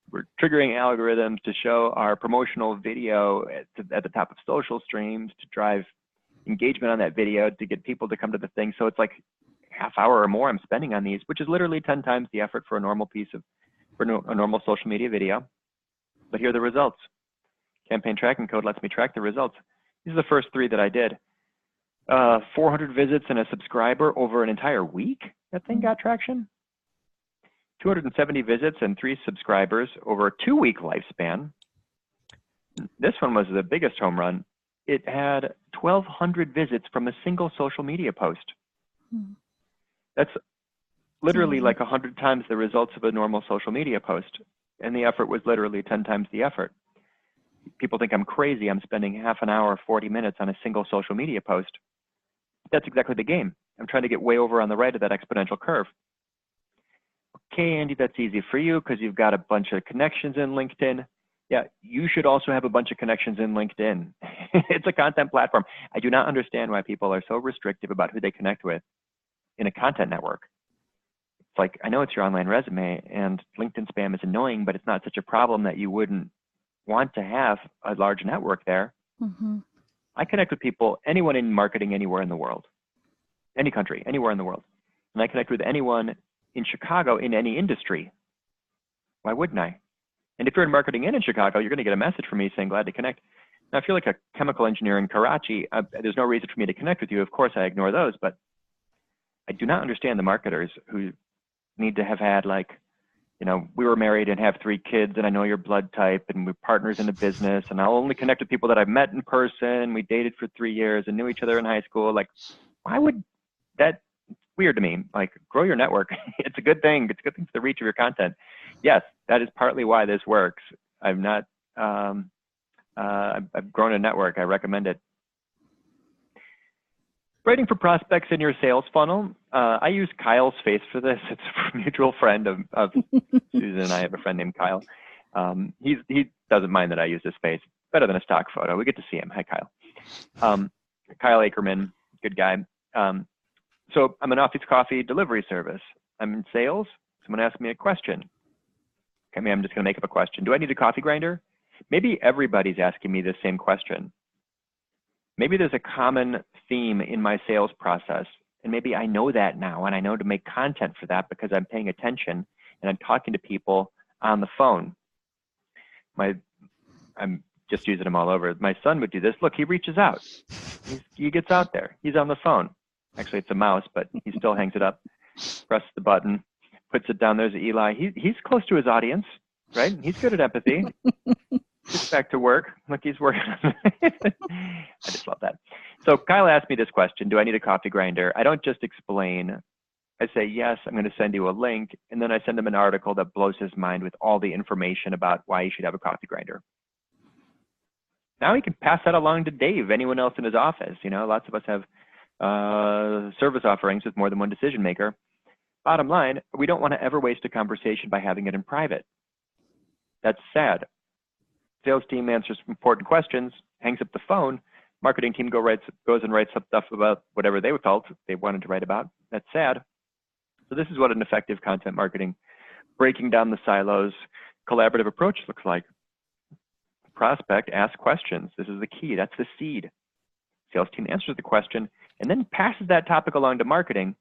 We're triggering algorithms to show our promotional video at the top of social streams to drive engagement on that video, to get people to come to the thing. So it's like half hour or more I'm spending on these, which is literally 10 times the effort for a normal a normal social media video. But here are the results. Campaign tracking code lets me track the results. These are the first 3 that I did. 400 visits and a subscriber over an entire week. That thing got traction. 270 visits and 3 subscribers over a 2-week lifespan. This one was the biggest home run. It had 1,200 visits from a single social media post. That's literally like 100 times the results of a normal social media post. And the effort was literally 10 times the effort. People think I'm crazy. I'm spending half an hour, 40 minutes on a single social media post. That's exactly the game. I'm trying to get way over on the right of that exponential curve. Okay, Andy, that's easy for you because you've got a bunch of connections in LinkedIn. Yeah, you should also have a bunch of connections in LinkedIn. It's a content platform. I do not understand why people are so restrictive about who they connect with in a content network. It's like, I know it's your online resume and LinkedIn spam is annoying, but it's not such a problem that you wouldn't want to have a large network there. I connect with people, anyone in marketing anywhere in the world, any country, anywhere in the world. And I connect with anyone in Chicago in any industry. Why wouldn't I? And if you're in marketing and in Chicago, you're going to get a message from me saying, glad to connect. Now, if you're like a chemical engineer in Karachi, there's no reason for me to connect with you. Of course, I ignore those, but I do not understand the marketers who need to have had like you know, we were married and have 3 kids, and I know your blood type, and we're partners in the business, and I'll only connect with people that I've met in person. We dated for 3 years and knew each other in high school. Like, why would that? Weird to me. Like, grow your network. It's a good thing. It's a good thing for the reach of your content. Yes, that is partly why this works. I've grown a network. I recommend it. Writing for prospects in your sales funnel. I use Kyle's face for this. It's a mutual friend of Susan and I have a friend named Kyle. He doesn't mind that I use his face. Better than a stock photo. We get to see him. Hi, Kyle. Kyle Ackerman, good guy. So I'm an office coffee delivery service. I'm in sales. Someone asked me a question. Okay, I'm just going to make up a question. Do I need a coffee grinder? Maybe everybody's asking me the same question. Maybe there's a common theme in my sales process, and maybe I know that now, and I know to make content for that because I'm paying attention and I'm talking to people on the phone. I'm just using them all over. My son would do this. Look, he reaches out. He gets out there. He's on the phone. Actually, it's a mouse, but he still hangs it up, presses the button, puts it down. There's Eli. He's close to his audience, right? He's good at empathy. Gets back to work. Look, he's working on it. I just love that. So Kyle asked me this question, do I need a coffee grinder? I don't just explain. I say, yes, I'm going to send you a link. And then I send him an article that blows his mind with all the information about why you should have a coffee grinder. Now he can pass that along to Dave, anyone else in his office. You know, lots of us have service offerings with more than one decision maker. Bottom line, we don't want to ever waste a conversation by having it in private. That's sad. Sales team answers important questions, hangs up the phone. Marketing team goes and writes some stuff about whatever they felt they wanted to write about. That's sad. So this is what an effective content marketing, breaking down the silos, collaborative approach looks like. Prospect asks questions. This is the key. That's the seed. Sales team answers the question and then passes that topic along to marketing,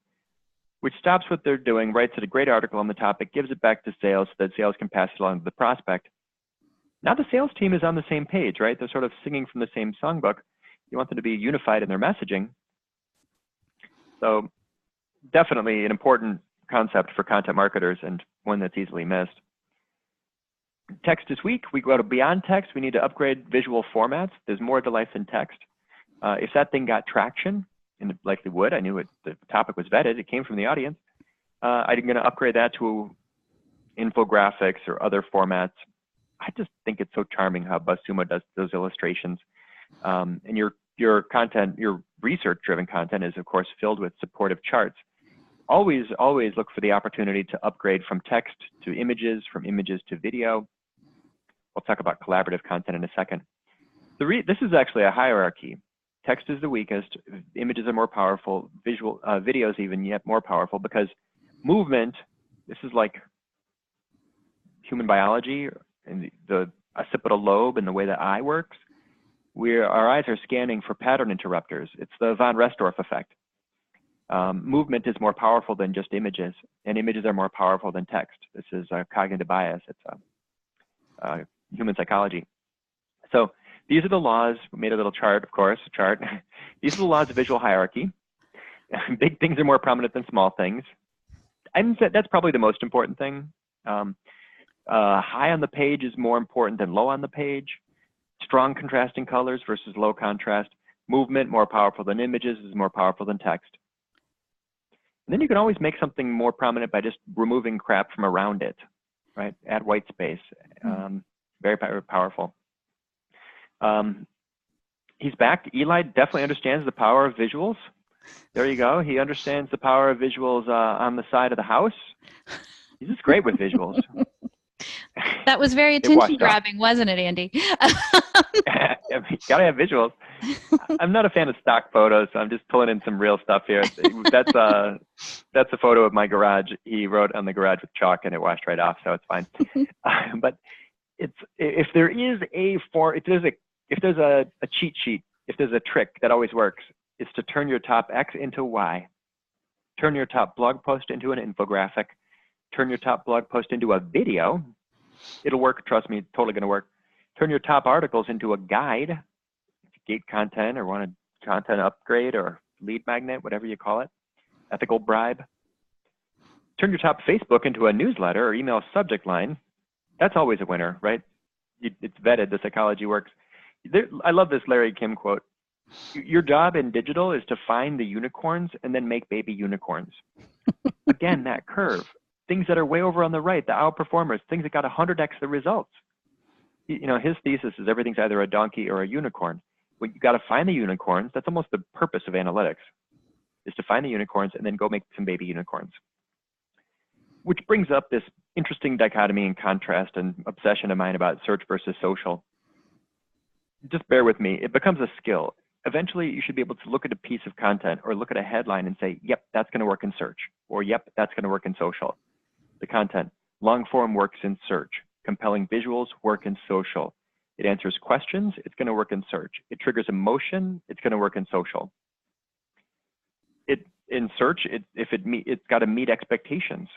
which stops what they're doing, writes a great article on the topic, gives it back to sales so that sales can pass it along to the prospect. Now the sales team is on the same page, right? They're sort of singing from the same songbook. You want them to be unified in their messaging. So definitely an important concept for content marketers and one that's easily missed. Text is weak. We go to beyond text. We need to upgrade visual formats. There's more to life than text. If that thing got traction, and it likely would, I knew the topic was vetted. It came from the audience. I'm going to upgrade that to infographics or other formats. I just think it's so charming how BuzzSumo does those illustrations. And your content, your research-driven content is, of course, filled with supportive charts. Always look for the opportunity to upgrade from text to images, from images to video. We'll talk about collaborative content in a second. This is actually a hierarchy. Text is the weakest. Images are more powerful. Videos even yet more powerful because movement, this is like human biology and the occipital lobe and the way the eye works. Our eyes are scanning for pattern interrupters. It's the von Restorff effect. Movement is more powerful than just images, and images are more powerful than text. This is a cognitive bias. It's human psychology. So these are the laws. We made a little chart, of course, a chart. These are the laws of visual hierarchy. Big things are more prominent than small things. That's probably the most important thing. High on the page is more important than low on the page. Strong contrasting colors versus low contrast. Movement more powerful than images is more powerful than text. And then you can always make something more prominent by just removing crap from around it, right? Add white space. Very powerful. He's back. Eli definitely understands the power of visuals. There you go. He understands the power of visuals on the side of the house. He's just great with visuals. That was very attention grabbing, wasn't it, Andy? Gotta have visuals. I'm not a fan of stock photos, so I'm just pulling in some real stuff here. That's a photo of my garage. He wrote on the garage with chalk, and it washed right off, so it's fine. But if there's a cheat sheet, if there's a trick that always works, it's to turn your top X into Y. Turn your top blog post into an infographic. Turn your top blog post into a video. It'll work, trust me, totally gonna work. Turn your top articles into a guide, gate content or want a content upgrade or lead magnet, whatever you call it, ethical bribe. Turn your top Facebook into a newsletter or email subject line. That's always a winner, right? It's vetted, the psychology works. I love this Larry Kim quote. Your job in digital is to find the unicorns and then make baby unicorns. Again, that curve. Things that are way over on the right, the outperformers, things that got 100x the results. You know, his thesis is everything's either a donkey or a unicorn. When you got to find the unicorns, that's almost the purpose of analytics, is to find the unicorns and then go make some baby unicorns. Which brings up this interesting dichotomy and contrast and obsession of mine about search versus social. Just bear with me. It becomes a skill. Eventually, you should be able to look at a piece of content or look at a headline and say, yep, that's going to work in search, or yep, that's going to work in social. The content, long form works in search. Compelling visuals work in social. It answers questions, it's going to work in search. It triggers emotion, it's going to work in social. In search, it's got to meet expectations.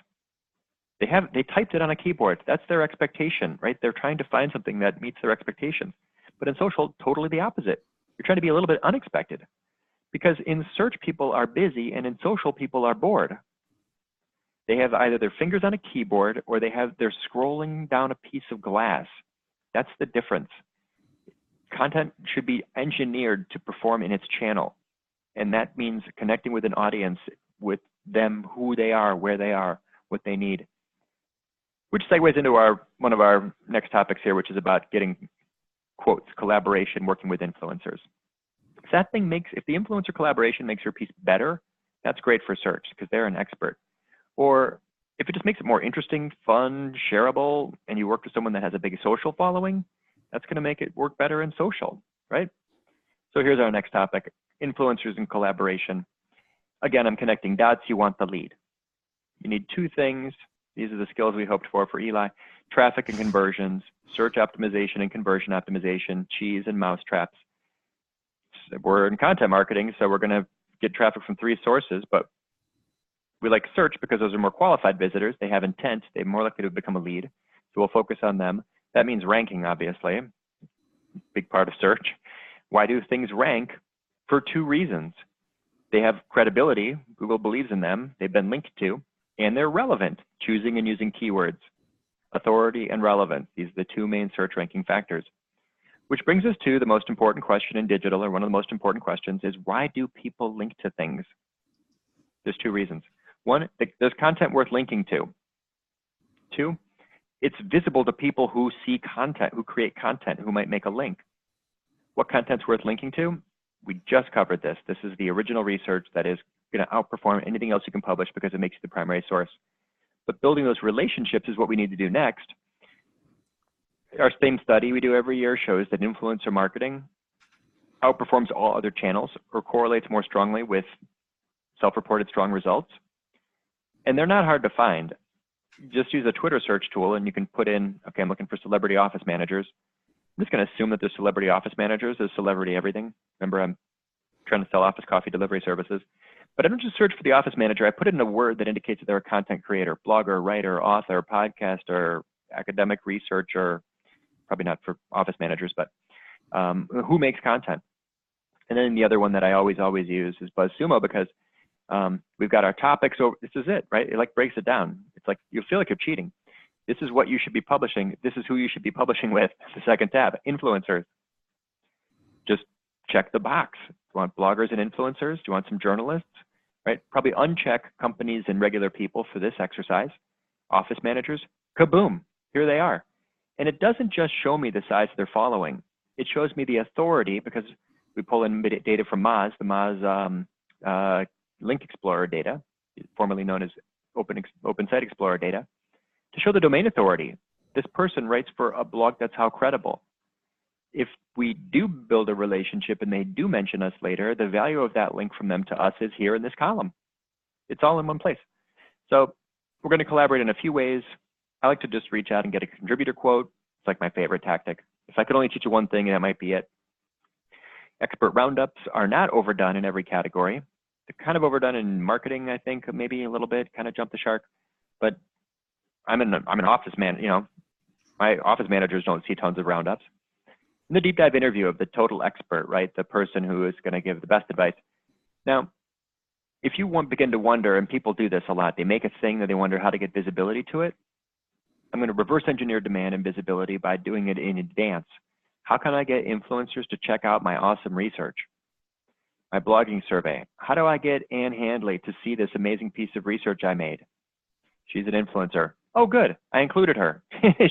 They typed it on a keyboard. That's their expectation, right? They're trying to find something that meets their expectations. But in social, totally the opposite. You're trying to be a little bit unexpected, because in search, people are busy, and in social, people are bored. They have either their fingers on a keyboard or they're scrolling down a piece of glass. That's the difference. Content should be engineered to perform in its channel. And that means connecting with an audience, with them, who they are, where they are, what they need. Which segues into one of our next topics here, which is about getting quotes, collaboration, working with influencers. If the influencer collaboration makes your piece better, that's great for search because they're an expert. Or if it just makes it more interesting, fun, shareable, and you work with someone that has a big social following, that's going to make it work better in social, right? So here's our next topic, influencers and collaboration. Again, I'm connecting dots. You want the lead. You need two things. These are the skills we hoped for Eli. Traffic and conversions, search optimization and conversion optimization, cheese and mouse traps. We're in content marketing, so we're going to get traffic from 3 sources, but we like search because those are more qualified visitors. They have intent. They're more likely to become a lead. So we'll focus on them. That means ranking, obviously. Big part of search. Why do things rank? For 2 reasons. They have credibility. Google believes in them. They've been linked to. And they're relevant, choosing and using keywords. Authority and relevance. These are the 2 main search ranking factors. Which brings us to the most important question in digital, or one of the most important questions, is why do people link to things? There's 2 reasons. 1, there's content worth linking to. 2, it's visible to people who see content, who create content, who might make a link. What content's worth linking to? We just covered this. This is the original research that is going to outperform anything else you can publish because it makes you the primary source. But building those relationships is what we need to do next. Our same study we do every year shows that influencer marketing outperforms all other channels or correlates more strongly with self-reported strong results. And they're not hard to find. Just use a Twitter search tool and you can put in, okay, I'm looking for celebrity office managers. I'm just going to assume that there's celebrity office managers, there's celebrity everything. Remember, I'm trying to sell office coffee delivery services. But I don't just search for the office manager. I put in a word that indicates that they're a content creator, blogger, writer, author, podcaster, academic researcher, probably not for office managers, but who makes content. And then the other one that I always use is BuzzSumo, because we've got our topics. So this is it, right? It like breaks it down. It's like you feel like you're cheating. This is what you should be publishing. This is who you should be publishing with. The second tab, influencers. Just check the box. Do you want bloggers and influencers? Do you want some journalists? Right? Probably uncheck companies and regular people for this exercise. Office managers, kaboom, here they are. And it doesn't just show me the size of their following. It shows me the authority, because we pull in data from Moz, the Moz Link Explorer data, formerly known as Open Site Explorer data, to show the domain authority. This person writes for a blog that's how credible. If we do build a relationship and they do mention us later, the value of that link from them to us is here in this column. It's all in one place. So we're going to collaborate in a few ways. I like to just reach out and get a contributor quote. It's like my favorite tactic. If I could only teach you one thing, that might be it. Expert roundups are not overdone in every category. They're kind of overdone in marketing, I think, maybe a little bit, kind of jump the shark. But I'm an office man, you know, my office managers don't see tons of roundups. And the deep dive interview of the total expert, right? The person who is going to give the best advice. Now, if you begin to wonder, and people do this a lot, they make a thing that they wonder how to get visibility to it. I'm going to reverse engineer demand and visibility by doing it in advance. How can I get influencers to check out my awesome research? My blogging survey. How do I get Ann Handley to see this amazing piece of research I made? She's an influencer. Oh, good. I included her.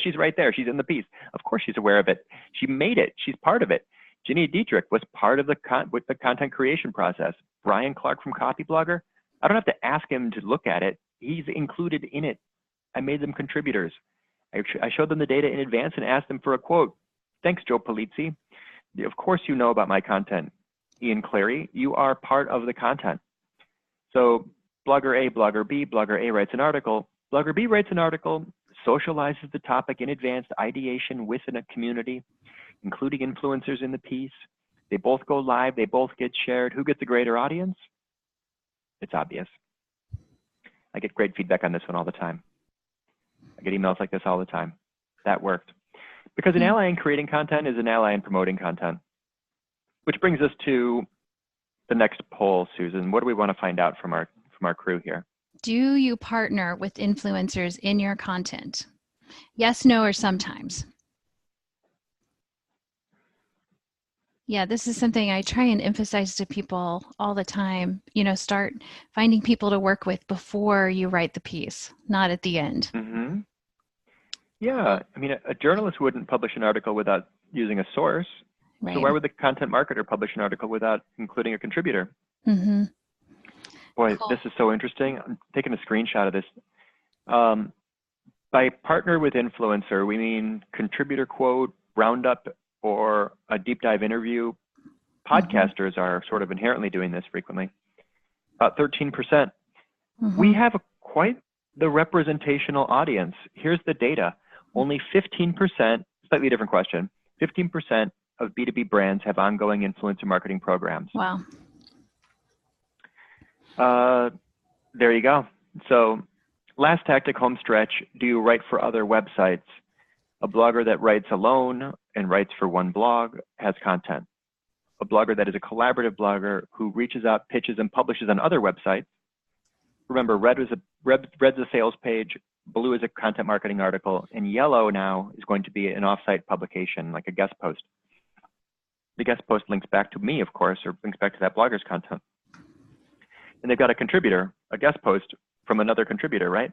She's right there. She's in the piece. Of course she's aware of it. She made it. She's part of it. Ginny Dietrich was part of the content creation process. Brian Clark from Copyblogger. I don't have to ask him to look at it. He's included in it. I made them contributors. I showed them the data in advance and asked them for a quote. Thanks, Joe Polizzi. Of course you know about my content. Ian Clary, you are part of the content. So Blogger A, Blogger B, Blogger A writes an article. Blogger B writes an article, socializes the topic in advanced ideation within a community, including influencers in the piece. They both go live, they both get shared. Who gets a greater audience? It's obvious. I get great feedback on this one all the time. I get emails like this all the time. That worked. Because an ally in creating content is an ally in promoting content. Which brings us to the next poll, Susan. What do we want to find out from our crew here? Do you partner with influencers in your content? Yes, no, or sometimes? Yeah, this is something I try and emphasize to people all the time. You know, start finding people to work with before you write the piece, not at the end. Mm-hmm. Yeah, I mean, a journalist wouldn't publish an article without using a source. Right. So why would the content marketer publish an article without including a contributor? Mm-hmm. Boy, Cool. This is so interesting. I'm taking a screenshot of this. By partner with influencer, we mean contributor quote, roundup, or a deep dive interview. Podcasters are sort of inherently doing this frequently. About 13%. Mm-hmm. We have quite the representational audience. Here's the data. Only 15%, slightly different question, 15% of B2B brands have ongoing influencer marketing programs. Wow. There you go. So last tactic, home stretch. Do you write for other websites? A blogger that writes alone and writes for one blog has content. A blogger that is a collaborative blogger who reaches out, pitches, and publishes on other websites. Remember, red's a sales page, blue is a content marketing article, and yellow now is going to be an offsite publication, like a guest post. The guest post links back to me, of course, or links back to that blogger's content. And they've got a contributor, a guest post from another contributor, right?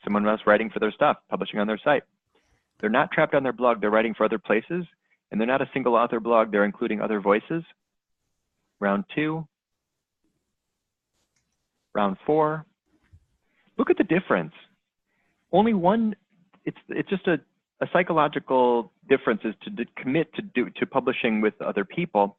Someone else writing for their stuff, publishing on their site. They're not trapped on their blog, they're writing for other places, and they're not a single author blog, they're including other voices. Round 2. Round 4. Look at the difference. Only one, it's just a psychological difference is to commit to publishing with other people.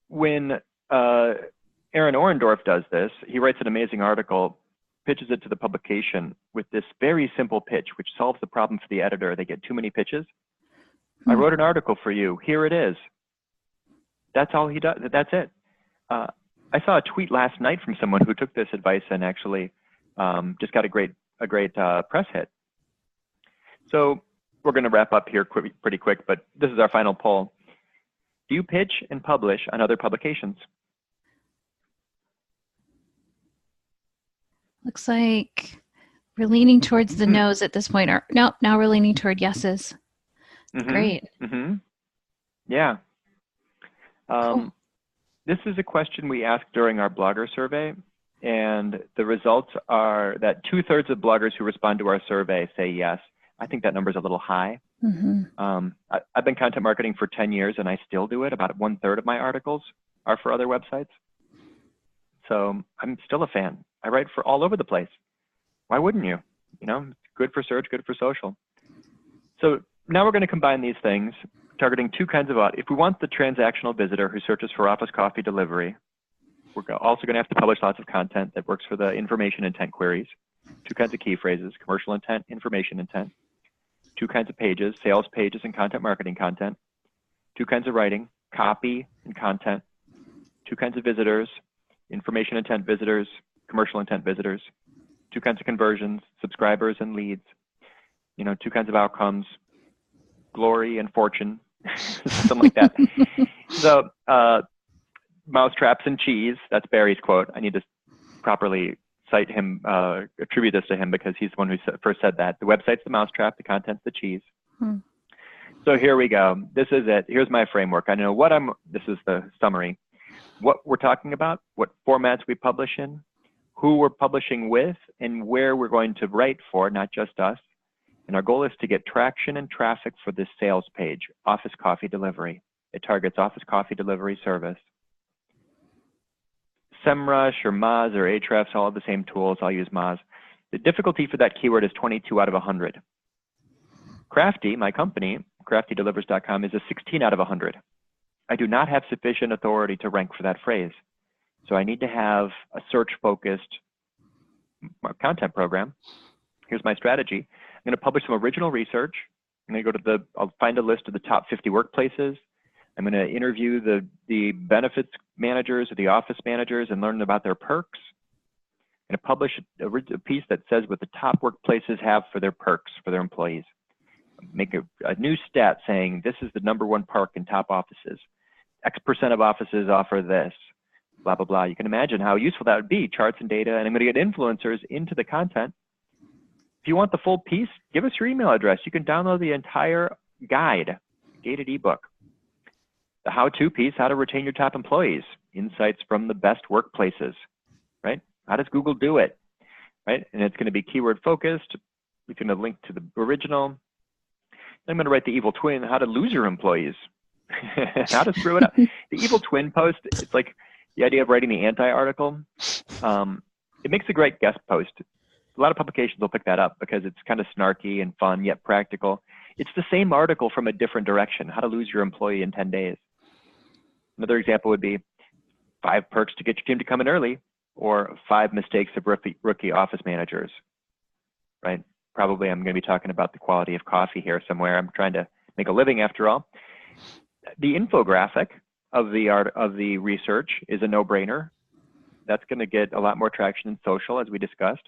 When Aaron Orendorff does this, he writes an amazing article, pitches it to the publication with this very simple pitch, which solves the problem for the editor. They get too many pitches. I wrote an article for you. Here it is. That's all he does. That's it. I saw a tweet last night from someone who took this advice and actually just got a great press hit. So we're going to wrap up here pretty quick, but this is our final poll. Do you pitch and publish on other publications? Looks like we're leaning towards the no's at this point. Or no, now we're leaning toward yeses. Great. Yeah. Cool. This is a question we asked during our blogger survey, and the results are that 2/3 of bloggers who respond to our survey say yes. I think that number is a little high. I've been content marketing for 10 years, and I still do it. About 1/3 of my articles are for other websites. So I'm still a fan. I write for all over the place. Why wouldn't you? You know, it's good for search, good for social. So now we're going to combine these things, targeting two kinds of audience. If we want the transactional visitor who searches for office coffee delivery, we're also going to have to publish lots of content that works for the information intent queries. Two kinds of key phrases, commercial intent, information intent. Two kinds of pages, sales pages and content marketing content. Two kinds of writing, copy and content. Two kinds of visitors, information intent visitors, commercial intent visitors. Two kinds of conversions, subscribers and leads. You know, two kinds of outcomes, glory and fortune, something like that. So mousetraps and cheese, that's Barry's quote. I need to properly cite him, attribute this to him because he's the one who first said that. The website's the mousetrap, the content's the cheese. So here we go. This is it. Here's my framework. I know what this is the summary. What we're talking about, what formats we publish in, who we're publishing with, and where we're going to write for, not just us. And our goal is to get traction and traffic for this sales page, Office Coffee Delivery. It targets Office Coffee Delivery Service. SEMrush or Moz or Ahrefs, all have the same tools. I'll use Moz. The difficulty for that keyword is 22 out of 100. Crafty, my company, craftydelivers.com, is a 16 out of 100. I do not have sufficient authority to rank for that phrase. So I need to have a search-focused content program. Here's my strategy. I'm going to publish some original research. I'm going to go to I'll find a list of the top 50 workplaces. I'm going to interview the benefits managers or the office managers and learn about their perks. I'm going to publish a piece that says what the top workplaces have for their perks for their employees. Make a new stat saying this is the #1 perk in top offices. X% of offices offer this, blah, blah, blah. You can imagine how useful that would be, charts and data. And I'm going to get influencers into the content. If you want the full piece, give us your email address. You can download the entire guide, gated ebook. The how-to piece, how to retain your top employees, insights from the best workplaces, right? How does Google do it, right? And it's going to be keyword focused. It's going to link to the original. I'm going to write the evil twin, how to lose your employees, how to screw it up. The evil twin post, it's like the idea of writing the anti-article. It makes a great guest post. A lot of publications will pick that up because it's kind of snarky and fun, yet practical. It's the same article from a different direction, how to lose your employee in 10 days. Another example would be 5 perks to get your team to come in early, or 5 mistakes of rookie office managers, right? Probably I'm going to be talking about the quality of coffee here somewhere. I'm trying to make a living after all. The infographic of the research is a no-brainer. That's going to get a lot more traction in social, as we discussed.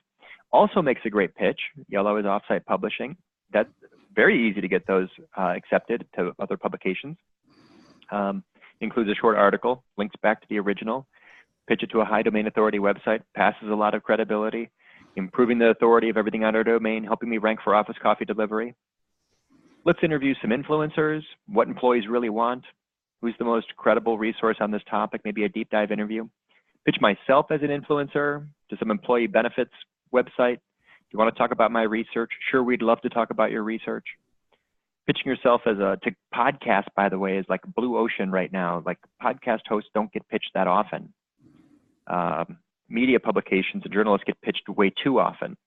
Also makes a great pitch. Yellow is offsite publishing. That's very easy to get those accepted to other publications. Includes a short article, links back to the original, pitch it to a high domain authority website, passes a lot of credibility, improving the authority of everything on our domain, helping me rank for Office Coffee Delivery. Let's interview some influencers, what employees really want, who's the most credible resource on this topic, maybe a deep dive interview. Pitch myself as an influencer to some employee benefits website. Do you want to talk about my research? Sure, we'd love to talk about your research. Pitching yourself as to podcast, by the way, is like blue ocean right now. Like podcast hosts don't get pitched that often. Media publications and journalists get pitched way too often.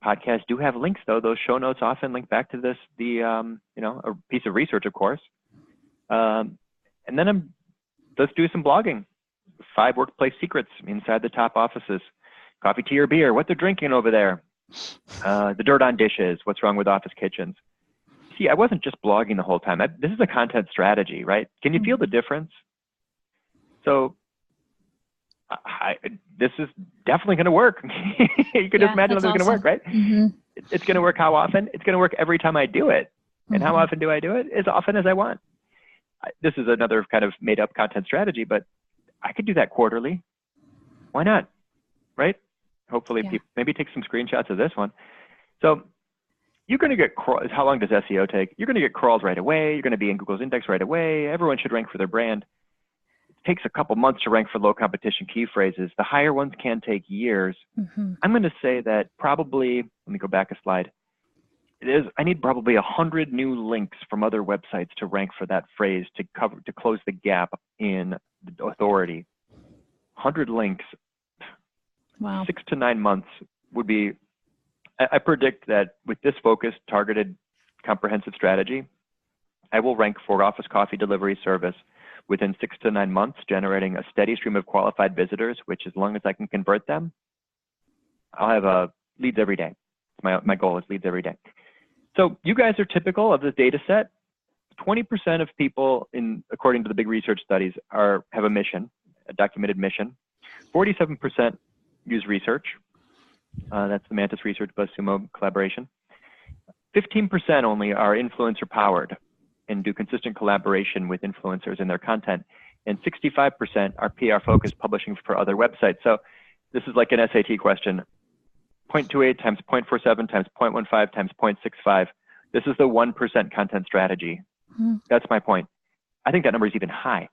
Podcasts do have links though. Those show notes often link back to this, a piece of research, of course. And then let's do some blogging. 5 workplace secrets inside the top offices. Coffee, tea, or beer, what they're drinking over there. The dirt on dishes, what's wrong with office kitchens. See, I wasn't just blogging the whole time. This is a content strategy, right? Can you feel the difference? So this is definitely going to work. You can just imagine this is going to work, right? Mm-hmm. It's going to work how often? It's going to work every time I do it. And how often do I do it? As often as I want. This is another kind of made up content strategy, but I could do that quarterly. Why not? Right? Hopefully people maybe take some screenshots of this one. So you're going to get crawled. How long does SEO take? You're going to get crawled right away. You're going to be in Google's index right away. Everyone should rank for their brand. It takes a couple months to rank for low competition key phrases. The higher ones can take years. Mm-hmm. I'm going to say that probably, let me go back a slide. I need probably 100 new links from other websites to rank for that phrase to close the gap in the authority. 100 links. Wow. 6 to 9 months would be, I predict that with this focused, targeted, comprehensive strategy, I will rank for Office Coffee Delivery Service within 6 to 9 months, generating a steady stream of qualified visitors, which as long as I can convert them, I'll have leads every day. My goal is leads every day. So you guys are typical of this data set. 20% of people, according to the big research studies, have a mission, a documented mission. 47% use research. That's the Mantis Research BuzzSumo collaboration. 15% only are influencer powered and do consistent collaboration with influencers in their content. And 65% are PR focused, publishing for other websites. So This is like an SAT question. 0.28 times 0.47 times 0.15 times 0.65. This is the 1% content strategy. That's my point. I think that number is even high.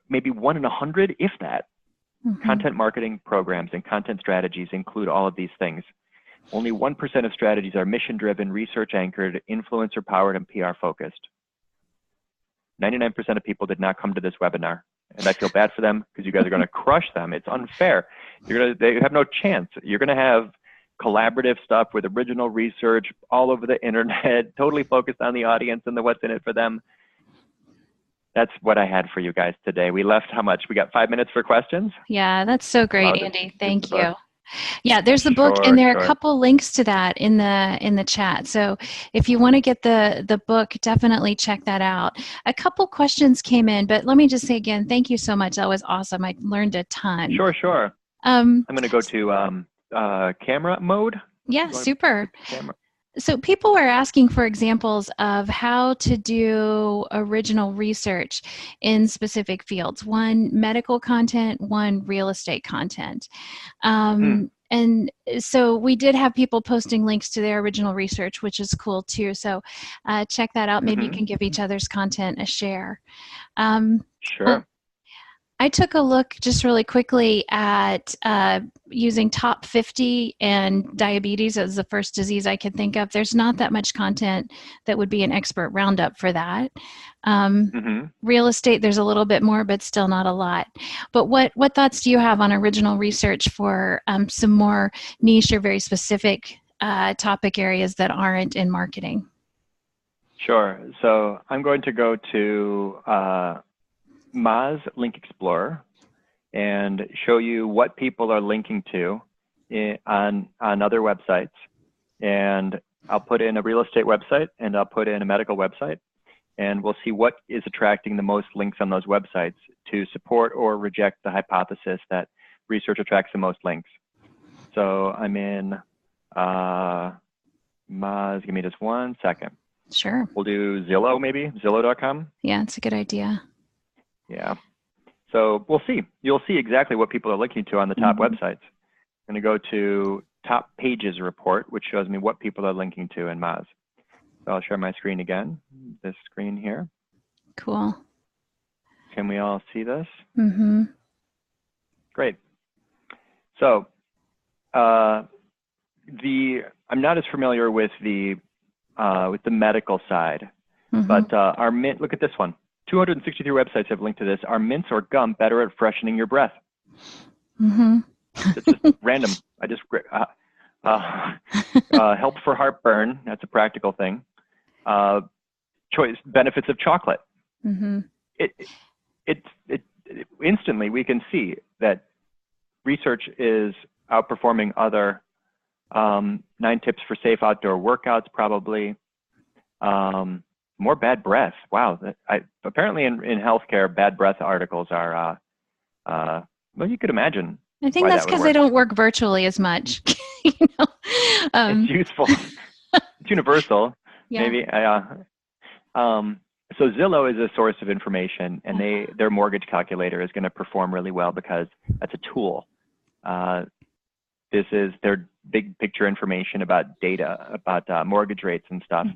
Maybe 1 in 100, if that. Content marketing programs and content strategies include all of these things. Only 1% of strategies are mission-driven, research-anchored, influencer-powered, and PR-focused. 99% of people did not come to this webinar, and I feel bad for them because you guys are going to crush them. It's unfair. They have no chance. You're going to have collaborative stuff with original research all over the internet, totally focused on the audience and the what's in it for them. That's what I had for you guys today. We left how much? We got 5 minutes for questions? Yeah, that's so great, Andy. Thank you. Yeah, there's the book, Sure, and there are a couple links to that in the chat. So if you want to get the book, definitely check that out. A couple questions came in, but let me just say again, thank you so much. That was awesome. I learned a ton. Sure. I'm going to go to camera mode. Yeah, super. So people are asking for examples of how to do original research in specific fields. One, medical content, one, real estate content. And so we did have people posting links to their original research, which is cool too. So check that out. Maybe you can give each other's content a share. Sure. I took a look just really quickly at using top 50 and diabetes as the first disease I could think of. There's not that much content that would be an expert roundup for that. Real estate, there's a little bit more, but still not a lot. But what thoughts do you have on original research for some more niche or very specific topic areas that aren't in marketing? Sure. So I'm going to go to Moz Link Explorer and show you what people are linking to on other websites. And I'll put in a real estate website and I'll put in a medical website, and we'll see what is attracting the most links on those websites to support or reject the hypothesis that research attracts the most links. So I'm in Moz. Give me just 1 second. Sure. We'll do Zillow, maybe Zillow.com. Yeah, it's a good idea. Yeah. So we'll see. You'll see exactly what people are linking to on the top websites. I'm going to go to top pages report, which shows me what people are linking to in Moz. So I'll share my screen again, this screen here. Cool. Can we all see this? Great. So I'm not as familiar with the medical side, but our mint, look at this one. 263 websites have linked to this. Are mints or gum better at freshening your breath? It's just random. I just help for heartburn. That's a practical thing. Choice benefits of chocolate. Instantly we can see that research is outperforming other 9 tips for safe outdoor workouts, probably. More bad breath. Wow. Apparently in healthcare, bad breath articles are, well, you could imagine. I think that's because they don't work virtually as much. It's useful. It's universal. Yeah. Maybe. So Zillow is a source of information, and their mortgage calculator is going to perform really well because that's a tool. This is their big picture information about data, about mortgage rates and stuff.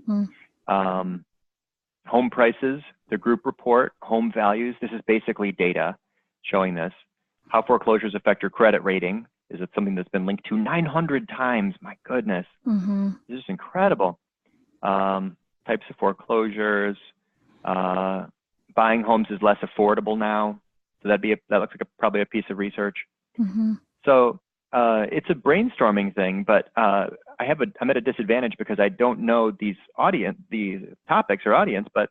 Home prices, the group report, home values. This is basically data showing this. How foreclosures affect your credit rating. Is it something that's been linked to 900 times? My goodness. This is incredible. Types of foreclosures. Buying homes is less affordable now. So that looks like probably a piece of research. So it's a brainstorming thing, but I'm at a disadvantage because I don't know these topics or audience, but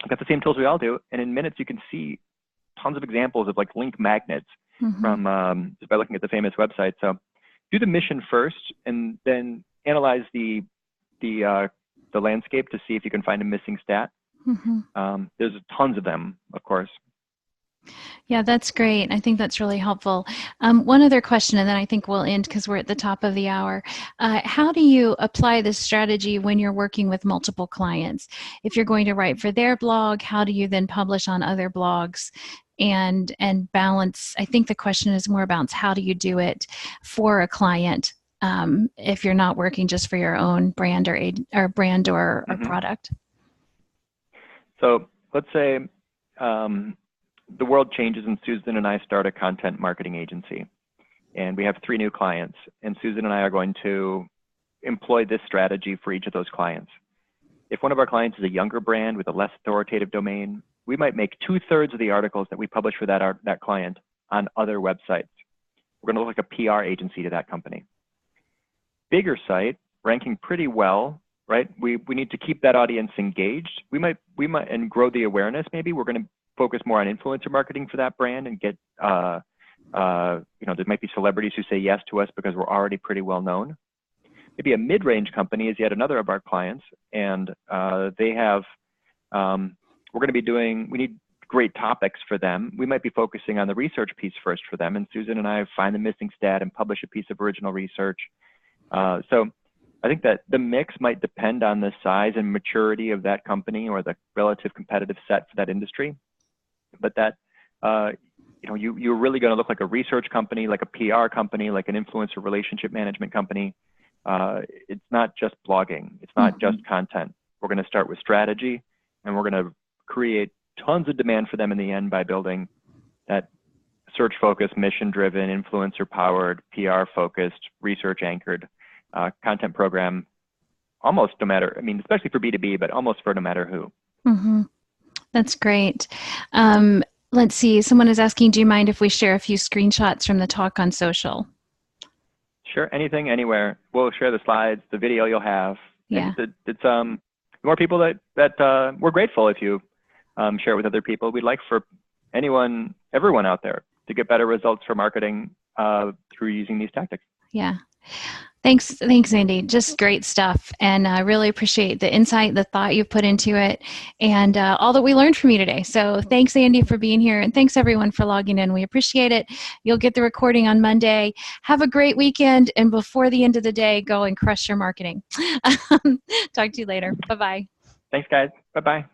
I've got the same tools we all do. And in minutes, you can see tons of examples of like link magnets from just by looking at the famous website. So do the mission first, and then analyze the landscape to see if you can find a missing stat. There's tons of them, of course. Yeah, that's great. I think that's really helpful. One other question, and then I think we'll end because we're at the top of the hour. How do you apply this strategy when you're working with multiple clients? If you're going to write for their blog, how do you then publish on other blogs and balance? I think the question is more about how do you do it for a client if you're not working just for your own brand or brand or product. So let's say the world changes and Susan and I start a content marketing agency, and we have 3 new clients, and Susan and I are going to employ this strategy for each of those clients. If one of our clients is a younger brand with a less authoritative domain, we might make 2/3 of the articles that we publish for that client on other websites. We're going to look like a PR agency to that company. Bigger site, ranking pretty well, right? We need to keep that audience engaged. We might and grow the awareness. Maybe we're going to focus more on influencer marketing for that brand and get there might be celebrities who say yes to us because we're already pretty well known. Maybe a mid-range company is yet another of our clients, and they have we need great topics for them. We might be focusing on the research piece first for them, and Susan and I find the missing stat and publish a piece of original research. So I think that the mix might depend on the size and maturity of that company or the relative competitive set for that industry. But that, you're really going to look like a research company, like a PR company, like an influencer relationship management company. It's not just blogging. It's not just content. We're going to start with strategy, and we're going to create tons of demand for them in the end by building that search-focused, mission-driven, influencer-powered, PR-focused, research-anchored content program, almost no matter, especially for B2B, but almost for no matter who. That's great. Let's see. Someone is asking, do you mind if we share a few screenshots from the talk on social? Sure. Anything, anywhere. We'll share the slides, the video you'll have. Yeah. It's more people that we're grateful if you share it with other people. We'd like for everyone out there to get better results for marketing through using these tactics. Yeah. Thanks, Andy. Just great stuff. And I really appreciate the insight, the thought you put into it, and all that we learned from you today. So thanks, Andy, for being here. And thanks, everyone, for logging in. We appreciate it. You'll get the recording on Monday. Have a great weekend. And before the end of the day, go and crush your marketing. Talk to you later. Bye-bye. Thanks, guys. Bye-bye.